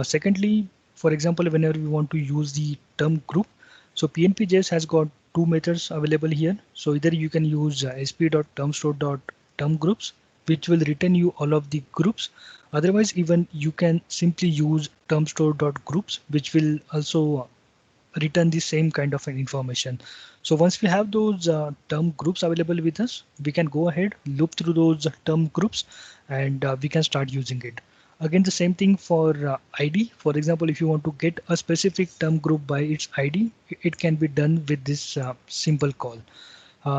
Secondly, for example, whenever we want to use the term group, so PNP.js has got two methods available here. So either you can use sp.termstore.termGroups, which will return you all of the groups. Otherwise, even you can simply use termstore.groups, which will also return the same kind of an information. So once we have those term groups available with us, we can go ahead, loop through those term groups, and we can start using it. Again, the same thing for ID. For example, if you want to get a specific term group by its ID, it can be done with this simple call.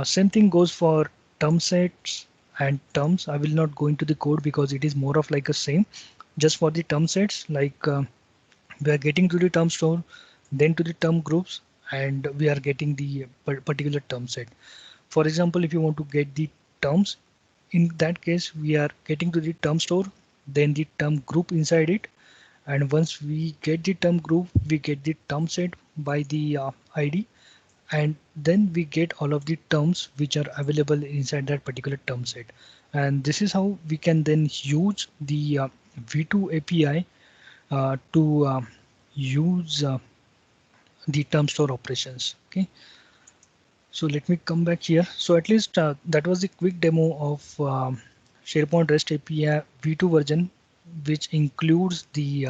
Same thing goes for term sets and terms. I will not go into the code because it is more of like a same. Just for the term sets, like we are getting to the term store, then to the term groups, and we are getting the particular term set. For example, if you want to get the terms, in that case, we are getting to the term store, then the term group inside it. And once we get the term group, we get the term set by the ID, and then we get all of the terms which are available inside that particular term set. And this is how we can then use the V2 API to use the term store operations. Okay, so let me come back here. So at least that was the quick demo of SharePoint REST API V2 version, which includes the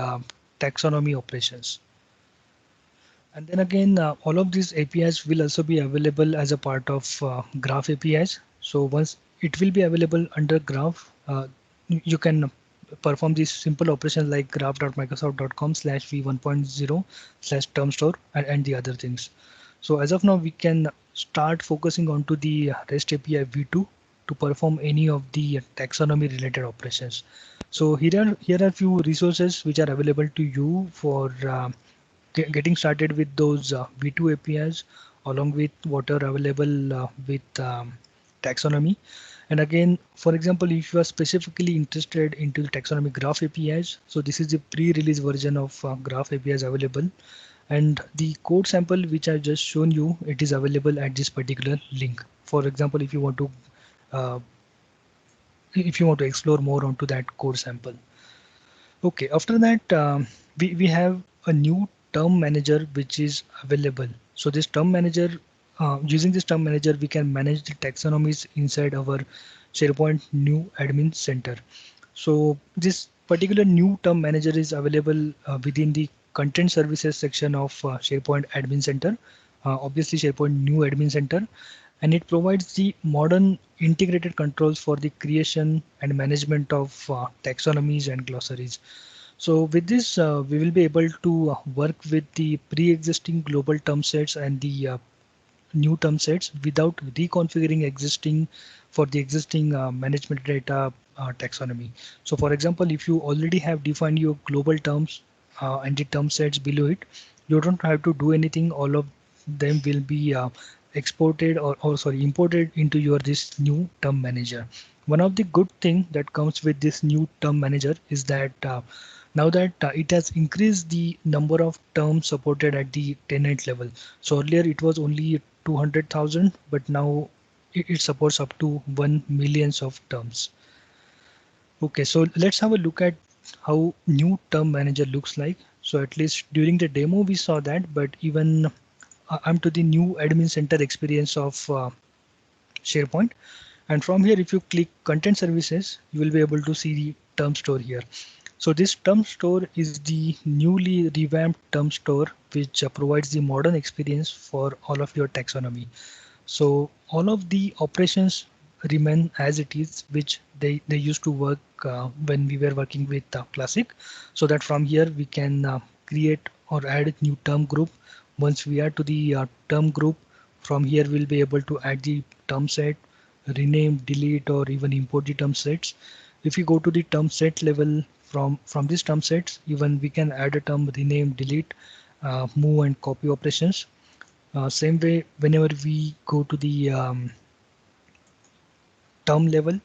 taxonomy operations. And then again, all of these APIs will also be available as a part of Graph APIs. So once it will be available under Graph, you can perform these simple operations like graph.microsoft.com/v1.0/termstore and the other things. So as of now, we can start focusing onto the REST API v2 to perform any of the taxonomy related operations. So here are few resources which are available to you for getting started with those v2 APIs along with what are available with taxonomy. And again, for example, if you are specifically interested into the taxonomy graph APIs, so this is the pre-release version of graph APIs available. And the code sample which I've just shown you, it is available at this particular link. For example, uh, if you want to explore more onto that code sample. Okay, after that, we have a new term manager which is available. So this term manager, using this term manager, we can manage the taxonomies inside our SharePoint new admin center. So this particular new term manager is available within the content services section of SharePoint admin center, obviously SharePoint new admin center, and it provides the modern integrated controls for the creation and management of taxonomies and glossaries. So with this, we will be able to work with the pre-existing global term sets and the new term sets without reconfiguring existing for the existing management data taxonomy. So for example, if you already have defined your global terms and the term sets below it, You don't have to do anything. All of them will be exported or sorry imported into your this new term manager. One of the good thing that comes with this new term manager is that now that it has increased the number of terms supported at the tenant level. So earlier it was only 200,000, but now it supports up to 1 millions of terms. Okay, so let's have a look at how new term manager looks like. So at least during the demo we saw that, but even I'm to the new admin center experience of SharePoint. And from here, if you click content services, you will be able to see the term store here. So this term store is the newly revamped term store, which provides the modern experience for all of your taxonomy. So all of the operations remain as it is, which they used to work when we were working with Classic. So that from here we can create or add a new term group. Once we add to the term group, from here we'll be able to add the term set, rename, delete, or even import the term sets. If you go to the term set level, from these term sets, even we can add a term, rename, delete, move and copy operations. Same way, whenever we go to the term level,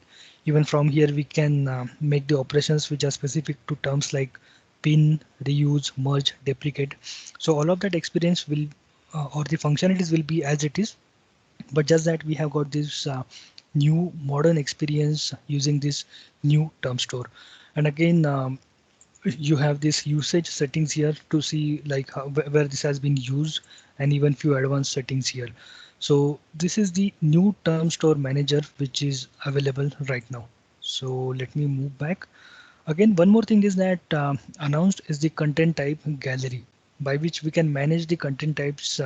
even from here we can make the operations which are specific to terms like pin, reuse, merge, deprecate. So all of that experience will or the functionalities will be as it is, but just that we have got this new modern experience using this new term store. And again, you have this usage settings here to see like how, where this has been used, and even few advanced settings here. So this is the new term store manager which is available right now. So let me move back. Again, one more thing is that announced is the content type gallery, by which we can manage the content types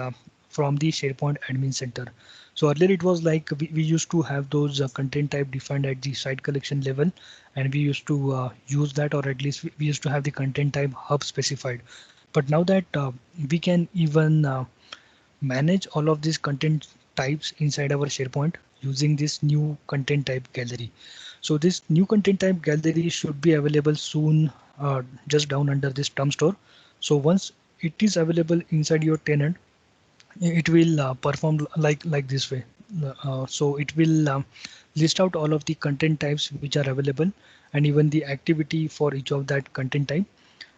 from the SharePoint admin center. So earlier it was like we used to have those content type defined at the site collection level, and we used to use that, or at least we used to have the content type hub specified. But now that we can even manage all of these content types inside our SharePoint using this new content type gallery. So this new content type gallery should be available soon, just down under this term store. So once it is available inside your tenant, it will perform like this way. So it will list out all of the content types which are available, and even the activity for each of that content type.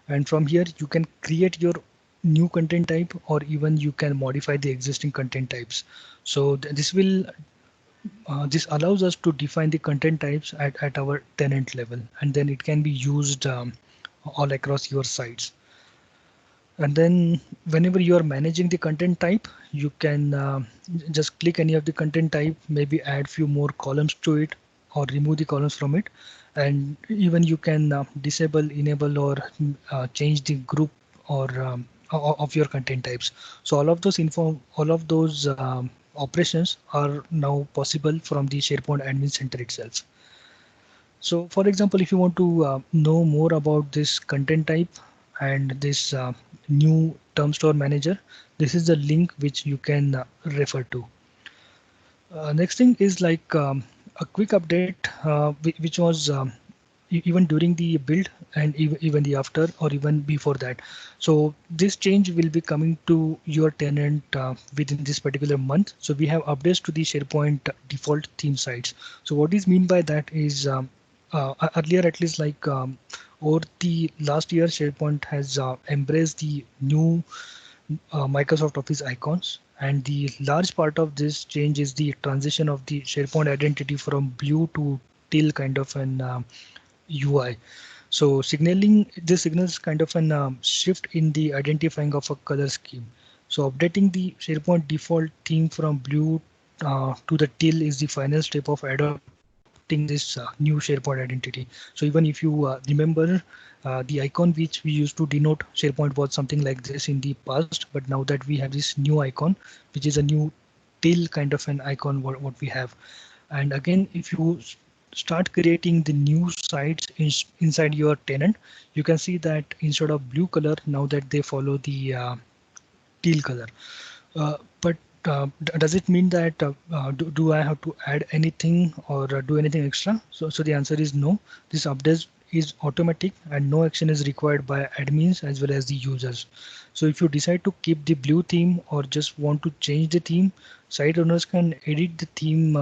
And from here you can create your new content type, or even you can modify the existing content types. So this allows us to define the content types at our tenant level, and then it can be used all across your sites. And then whenever you are managing the content type, you can just click any of the content type, maybe add few more columns to it or remove the columns from it. And even you can disable, enable, or change the group or of your content types. So all of those operations are now possible from the SharePoint admin center itself. So for example, if you want to know more about this content type and this new term store manager, this is the link which you can refer to. Next thing is like a quick update which was even during the build and even the after, or even before that. So this change will be coming to your tenant within this particular month. So we have updates to the SharePoint default theme sites. So what is mean by that is earlier, at least like over the last year, SharePoint has embraced the new Microsoft Office icons, and the large part of this change is the transition of the SharePoint identity from blue to teal kind of an UI. So signaling this signals kind of an shift in the identifying of a color scheme. So updating the SharePoint default theme from blue to the teal is the final step of adopting this new SharePoint identity. So even if you remember, the icon which we used to denote SharePoint was something like this in the past, but now that we have this new icon, which is a new teal kind of an icon, what we have. And again, if you start creating the new sites inside your tenant, you can see that instead of blue color, now that they follow the teal color. But does it mean that do I have to add anything or do anything extra? So the answer is no. This is automatic and no action is required by admins as well as the users. So if you decide to keep the blue theme or just want to change the theme, site owners can edit the theme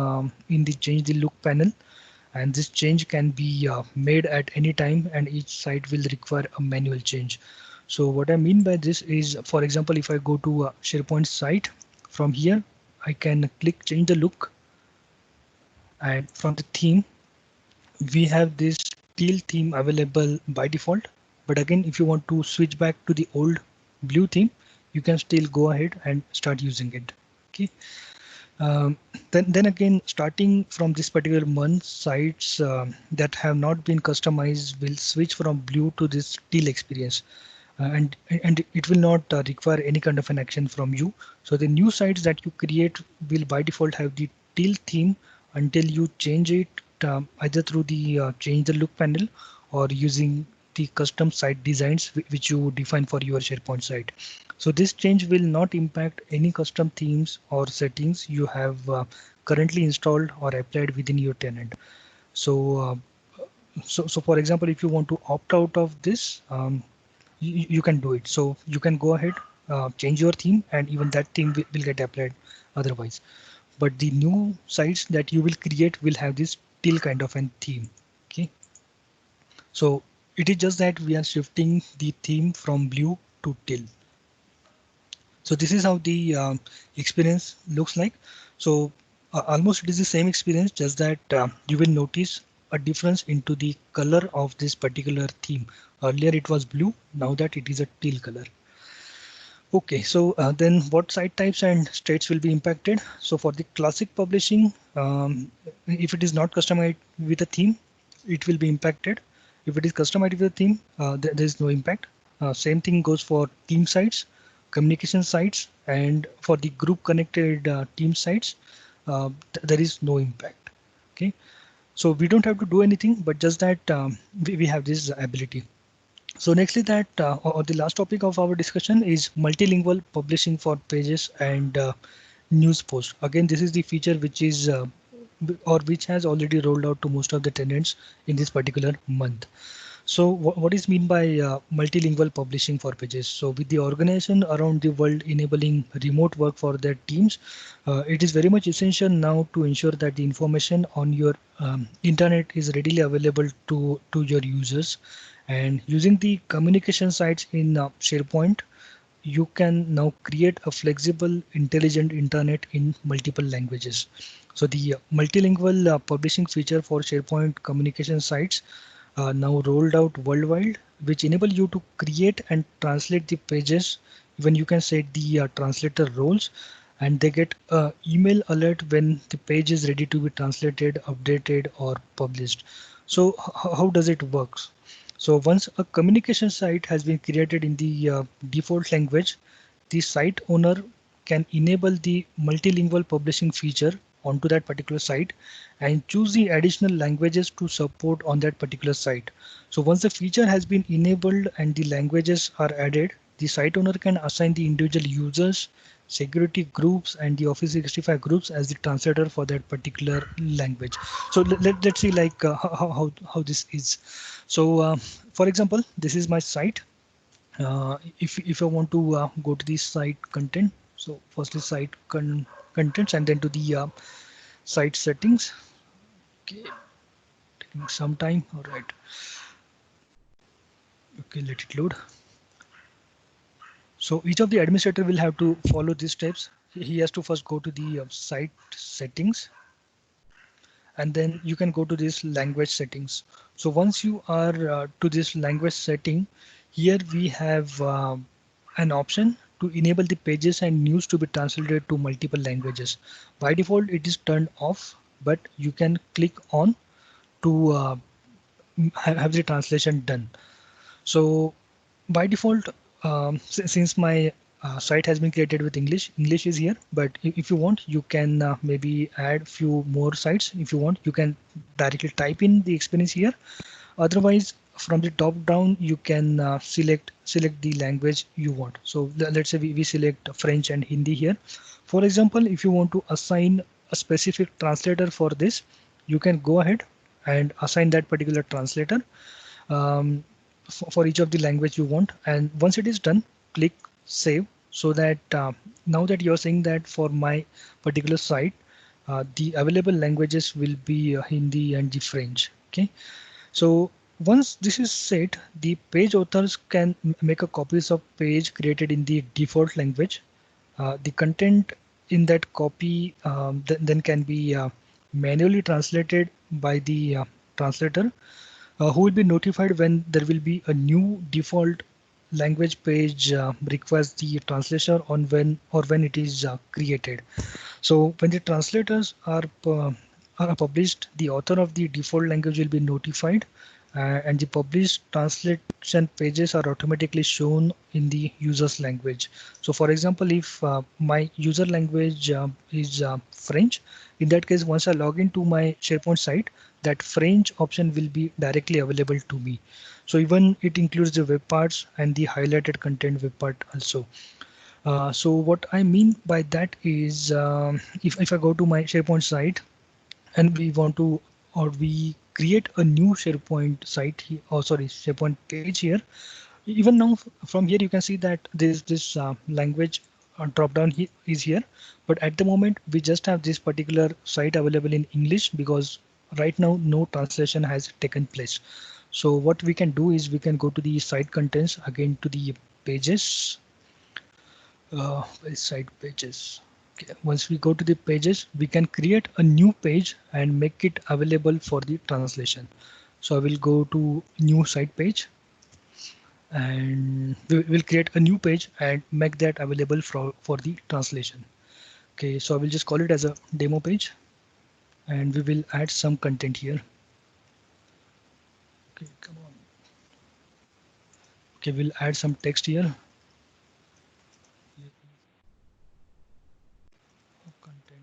in the change the look panel, and this change can be made at any time, and each site will require a manual change. So what I mean by this is, for example, if I go to a SharePoint site, from here I can click change the look, and from the theme we have this teal theme available by default. But again, if you want to switch back to the old blue theme, you can still go ahead and start using it. Okay. Then again, starting from this particular month, sites that have not been customized will switch from blue to this teal experience, and it will not require any kind of an action from you. So the new sites that you create will by default have the teal theme until you change it, either through the change the look panel or using the custom site designs which you define for your SharePoint site. So this change will not impact any custom themes or settings you have currently installed or applied within your tenant. So for example, if you want to opt out of this, you can do it. So you can go ahead, change your theme, and even that theme will get applied otherwise. But the new sites that you will create will have this teal kind of an theme. Okay. So it is just that we are shifting the theme from blue to teal. So this is how the experience looks like. So almost it is the same experience, just that you will notice a difference into the color of this particular theme. Earlier it was blue, now that it is a teal color. Okay, so then what site types and states will be impacted? So for the classic publishing, if it is not customized with a theme, it will be impacted. If it is customized with a theme, there is no impact. Same thing goes for team sites, communication sites, and for the group connected team sites, there is no impact. Okay, so we don't have to do anything, but just that we have this ability. So nextly that or the last topic of our discussion is multilingual publishing for pages and news posts. Again, this is the feature which is or which has already rolled out to most of the tenants in this particular month. So what is mean by multilingual publishing for pages? So with the organization around the world enabling remote work for their teams, it is very much essential now to ensure that the information on your internet is readily available to your users. And using the communication sites in SharePoint, you can now create a flexible, intelligent internet in multiple languages. So the multilingual publishing feature for SharePoint communication sites now rolled out worldwide, which enable you to create and translate the pages. When you can set the translator roles, and they get email alert when the page is ready to be translated, updated, or published. So how does it work? So once a communication site has been created in the default language, the site owner can enable the multilingual publishing feature onto that particular site and choose the additional languages to support on that particular site. So once the feature has been enabled and the languages are added, the site owner can assign the individual users, security groups, and the Office 365 groups as the translator for that particular language. So let's see like how this is. So for example, this is my site. If I want to go to the site content, so firstly site contents and then to the site settings. Okay, taking some time. All right. Okay, let it load. So each of the administrator will have to follow these steps. He has to first go to the site settings, and then you can go to this language settings. So once you are to this language setting, here we have an option to enable the pages and news to be translated to multiple languages. By default, it is turned off, but you can click on to have the translation done. So by default, since my site has been created with English is here, but if you want, you can maybe add few more sites. If you want, you can directly type in the experience here. Otherwise, from the top down, you can select the language you want. So let's say we select French and Hindi here. For example, if you want to assign a specific translator for this, you can go ahead and assign that particular translator. um, for each of the language you want. And once it is done, click save, so that now that you're saying that for my particular site, the available languages will be Hindi and the French. Okay. So once this is set, the page authors can make a copies of page created in the default language. The content in that copy then can be manually translated by the translator, who will be notified when there will be a new default language page requires the translation on when it is created. So when the translators are published, the author of the default language will be notified, and the published translation pages are automatically shown in the user's language. So for example, if my user language is French, in that case, once I log into my SharePoint site, that French option will be directly available to me. So even it includes the web parts and the highlighted content web part also. So what I mean by that is, if I go to my SharePoint site and we want to, or we create a new SharePoint site here, or sorry, SharePoint page here. Even now from here you can see that this language drop down is here, but at the moment we just have this particular site available in English because right now no translation has taken place. So what we can do is we can go to the site contents, again to the pages, site pages. Okay. Once we go to the pages, we can create a new page and make it available for the translation. So I will go to new site page, and we will create a new page and make that available for the translation. Okay, so I will just call it as a demo page, and we will add some content here. Okay, come on. Okay, we'll add some text here. Content.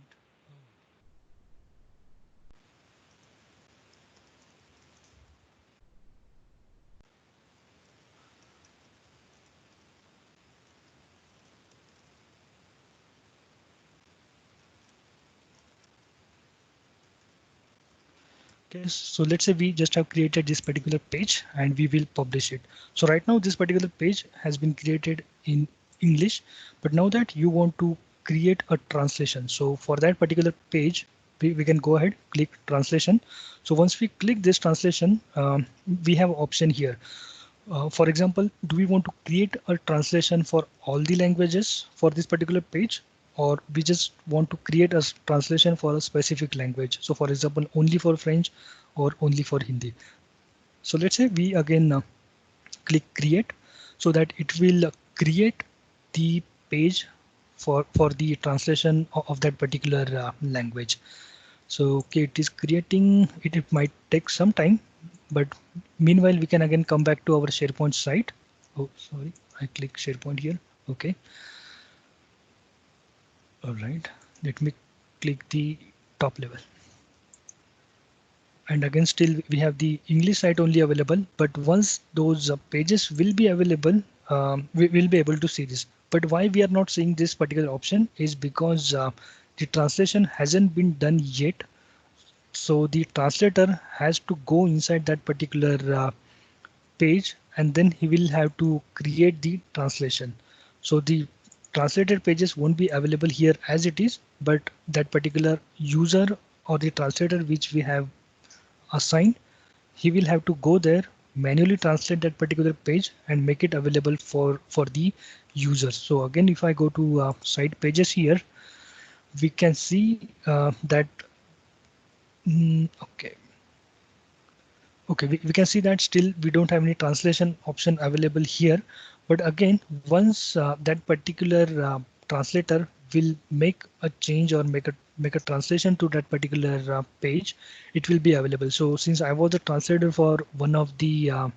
Okay, so let's say we just have created this particular page and we will publish it. So right now this particular page has been created in English, but now that you want to create a translation, so for that particular page, we can go ahead, click translation. So once we click this translation, we have option here. For example, do we want to create a translation for all the languages for this particular page, or we just want to create a translation for a specific language? So for example, only for French or only for Hindi. So let's say we again click create, so that it will create the page for the translation of that particular language. So okay, it is creating it. It might take some time, but meanwhile we can again come back to our SharePoint site. Oh, sorry, I click SharePoint here. Okay. All right. Let me click the top level. And again, still we have the English site only available. But once those pages will be available, we will be able to see this. But why we are not seeing this particular option is because the translation hasn't been done yet. So the translator has to go inside that particular page, and then he will have to create the translation. So the translated pages won't be available here as it is, but that particular user or the translator which we have assigned, he will have to go there, manually translate that particular page and make it available for the users. So again, if I go to site pages here, we can see that okay. Okay, we can see that still we don't have any translation option available here. But again, once that particular translator will make a change or make a translation to that particular page, it will be available. So since I was the translator for uh,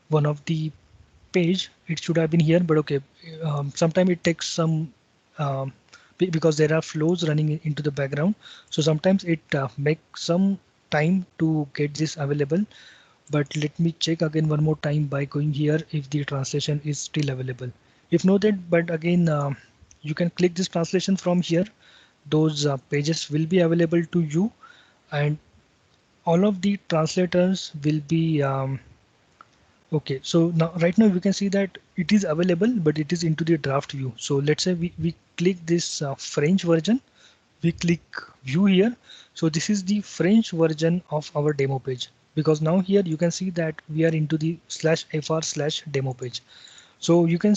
one of the page, it should have been here. But okay, sometime it takes some because there are flows running into the background. So sometimes it makes some time to get this available. But let me check again one more time by going here if the translation is still available. If not that, but again, you can click this translation from here. Those pages will be available to you. And all of the translators will be okay. So now right now we can see that it is available, but it is into the draft view. So let's say we click this French version, we click view here. So this is the French version of our demo page, because now here you can see that we are into the /fr/demo page. So you can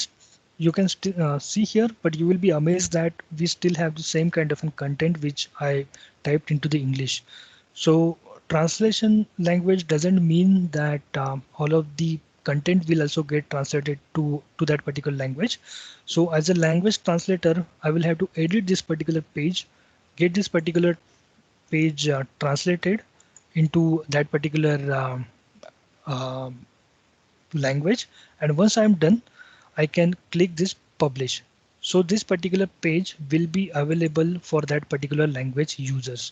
see here, but you will be amazed that we still have the same kind of content which I typed into the English. So translation language doesn't mean that all of the content will also get translated to that particular language. So as a language translator, I will have to edit this particular page, get this particular page translated into that particular uh, language, and once I'm done, I can click this publish. So this particular page will be available for that particular language users.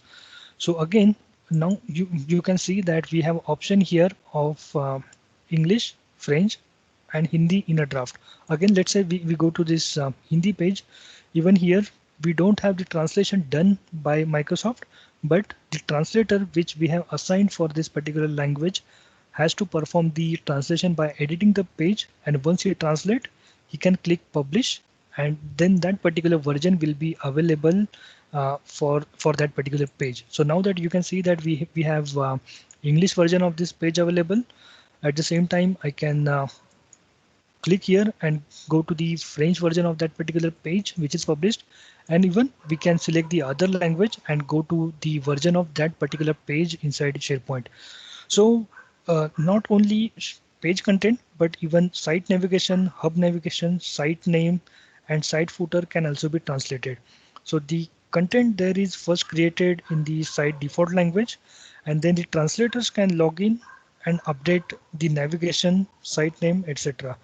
So again, now you can see that we have option here of English, French, and Hindi in a draft. Again, let's say we go to this Hindi page. Even here, we don't have the translation done by Microsoft, but the translator which we have assigned for this particular language has to perform the translation by editing the page, and once he translate, he can click publish, and then that particular version will be available for that particular page. So now that you can see that we have English version of this page available. At the same time, I can click here and go to the French version of that particular page which is published, and even we can select the other language and go to the version of that particular page inside SharePoint. So not only page content, but even site navigation, hub navigation, site name, and site footer can also be translated. So the content there is first created in the site default language, and then the translators can log in and update the navigation, site name, etc.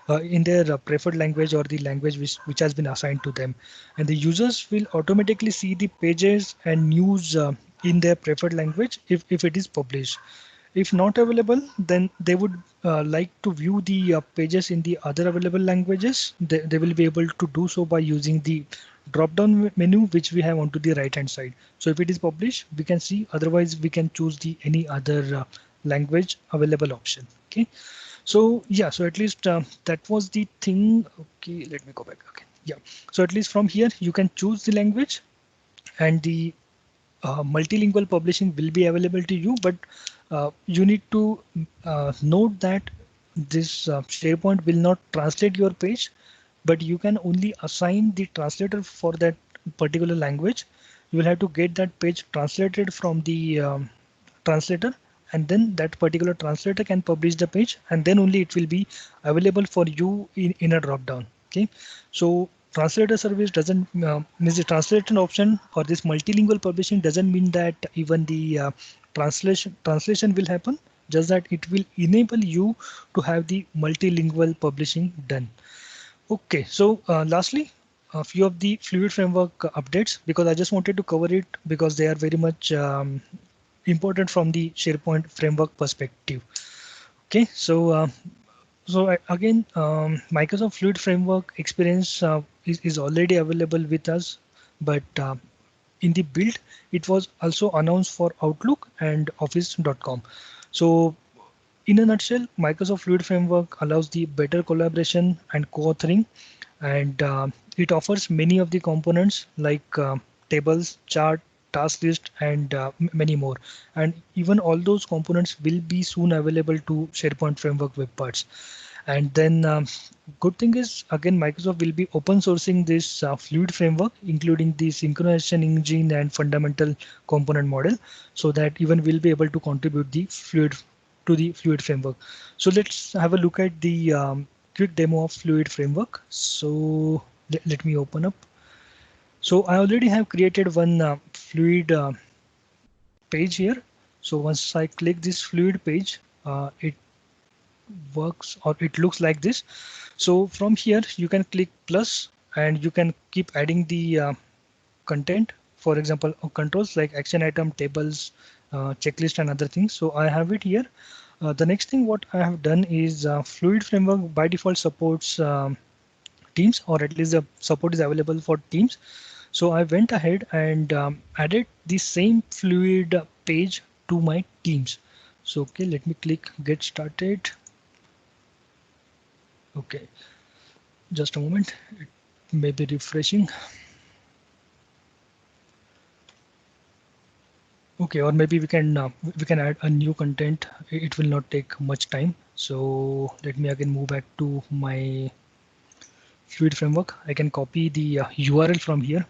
In their preferred language or the language which has been assigned to them. And the users will automatically see the pages and news in their preferred language if it is published. If not available, then they would like to view the pages in the other available languages. They will be able to do so by using the drop down menu which we have onto the right hand side. So if it is published, we can see, otherwise we can choose the any other language available option. Okay, so yeah, so at least that was the thing. Okay, let me go back. Okay, yeah, so at least from here you can choose the language, and the multilingual publishing will be available to you, but you need to note that this SharePoint will not translate your page, but you can only assign the translator for that particular language. You will have to get that page translated from the translator, and then that particular translator can publish the page, and then only it will be available for you in a drop down. Okay, so translator service doesn't means the translation option or this multilingual publishing doesn't mean that even the translation will happen, just that it will enable you to have the multilingual publishing done. Okay, so lastly, a few of the fluid framework updates, because I just wanted to cover it because they are very much important from the SharePoint framework perspective. Okay, so again, Microsoft Fluid Framework experience is already available with us, but in the build, it was also announced for Outlook and Office.com. So in a nutshell, Microsoft Fluid Framework allows the better collaboration and co-authoring, and it offers many of the components like tables, chart, task list, and many more. And even all those components will be soon available to SharePoint Framework web parts. And then good thing is, again, Microsoft will be open sourcing this Fluid Framework, including the synchronization engine and fundamental component model, so that even we'll be able to contribute the Fluid Framework. So let's have a look at the quick demo of Fluid Framework. So let me open up. So I already have created one Fluid page here. So once I click this Fluid page, it works, or it looks like this. So from here you can click plus, and you can keep adding the content, for example controls like action item, tables, checklist, and other things. So I have it here. The next thing what I have done is Fluid Framework by default supports Teams, or at least the support is available for Teams. So I went ahead and added the same Fluid page to my Teams. So okay, let me click get started. Okay, just a moment, it may be refreshing. Okay, or maybe we can add a new content. It will not take much time. So let me again move back to my Fluid framework. I can copy the URL from here.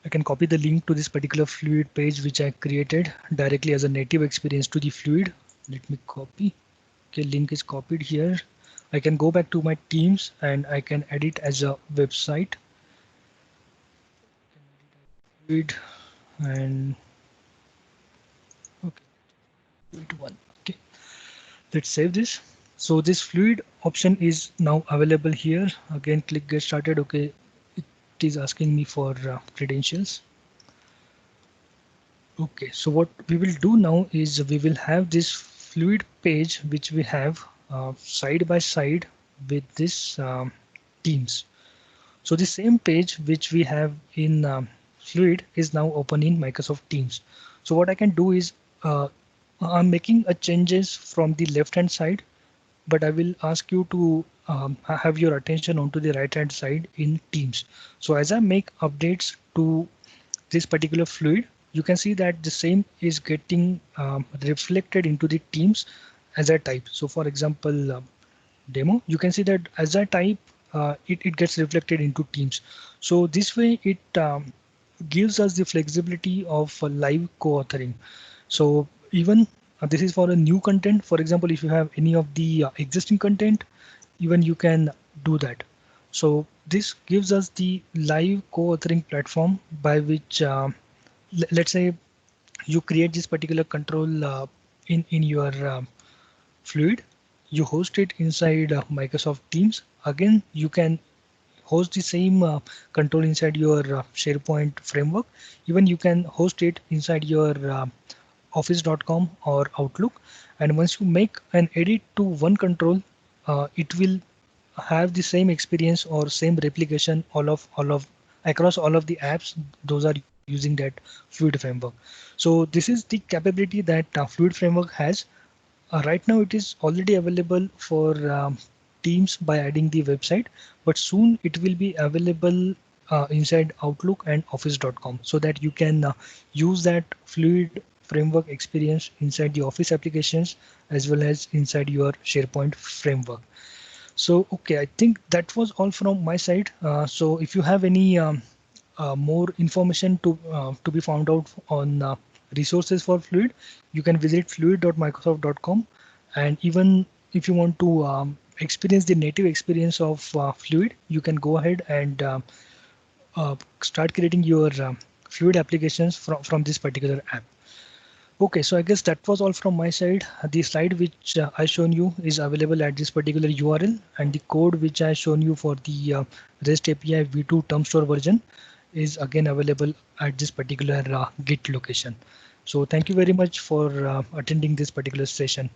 I can copy the link to this particular Fluid page which I created directly as a native experience to the Fluid. Let me copy. Okay, link is copied here. I can go back to my Teams and I can edit as a website. Fluid and okay, Fluid one. Okay, let's save this. So this Fluid option is now available here. Again, click get started. Okay, it is asking me for credentials. Okay, so what we will do now is we will have this Fluid page which we have side by side with this Teams. So the same page which we have in Fluid is now open in Microsoft Teams. So what I can do is I'm making a changes from the left hand side, but I will ask you to have your attention onto the right hand side in Teams. So as I make updates to this particular Fluid, you can see that the same is getting reflected into the Teams as I type. So for example, demo, you can see that as I type, it gets reflected into Teams. So this way it gives us the flexibility of live co-authoring. So even this is for a new content. For example, if you have any of the existing content, even you can do that. So this gives us the live co-authoring platform by which let's say you create this particular control in your Fluid, you host it inside Microsoft Teams. Again, you can host the same control inside your SharePoint framework. Even you can host it inside your office.com or Outlook. And once you make an edit to one control, it will have the same experience or same replication all of across all of the apps those are using that Fluid framework. So this is the capability that Fluid framework has. Right now it is already available for Teams by adding the website, but soon it will be available inside Outlook and office.com so that you can use that Fluid framework experience inside the Office applications as well as inside your SharePoint framework. So, okay, I think that was all from my side. So if you have any more information to be found out on resources for Fluid, you can visit fluid.microsoft.com. And even if you want to experience the native experience of Fluid, you can go ahead and start creating your Fluid applications from this particular app. Okay, so I guess that was all from my side. The slide which I shown you is available at this particular URL, and the code which I shown you for the REST API v2 TermStore version is again available at this particular Git location. So thank you very much for attending this particular session.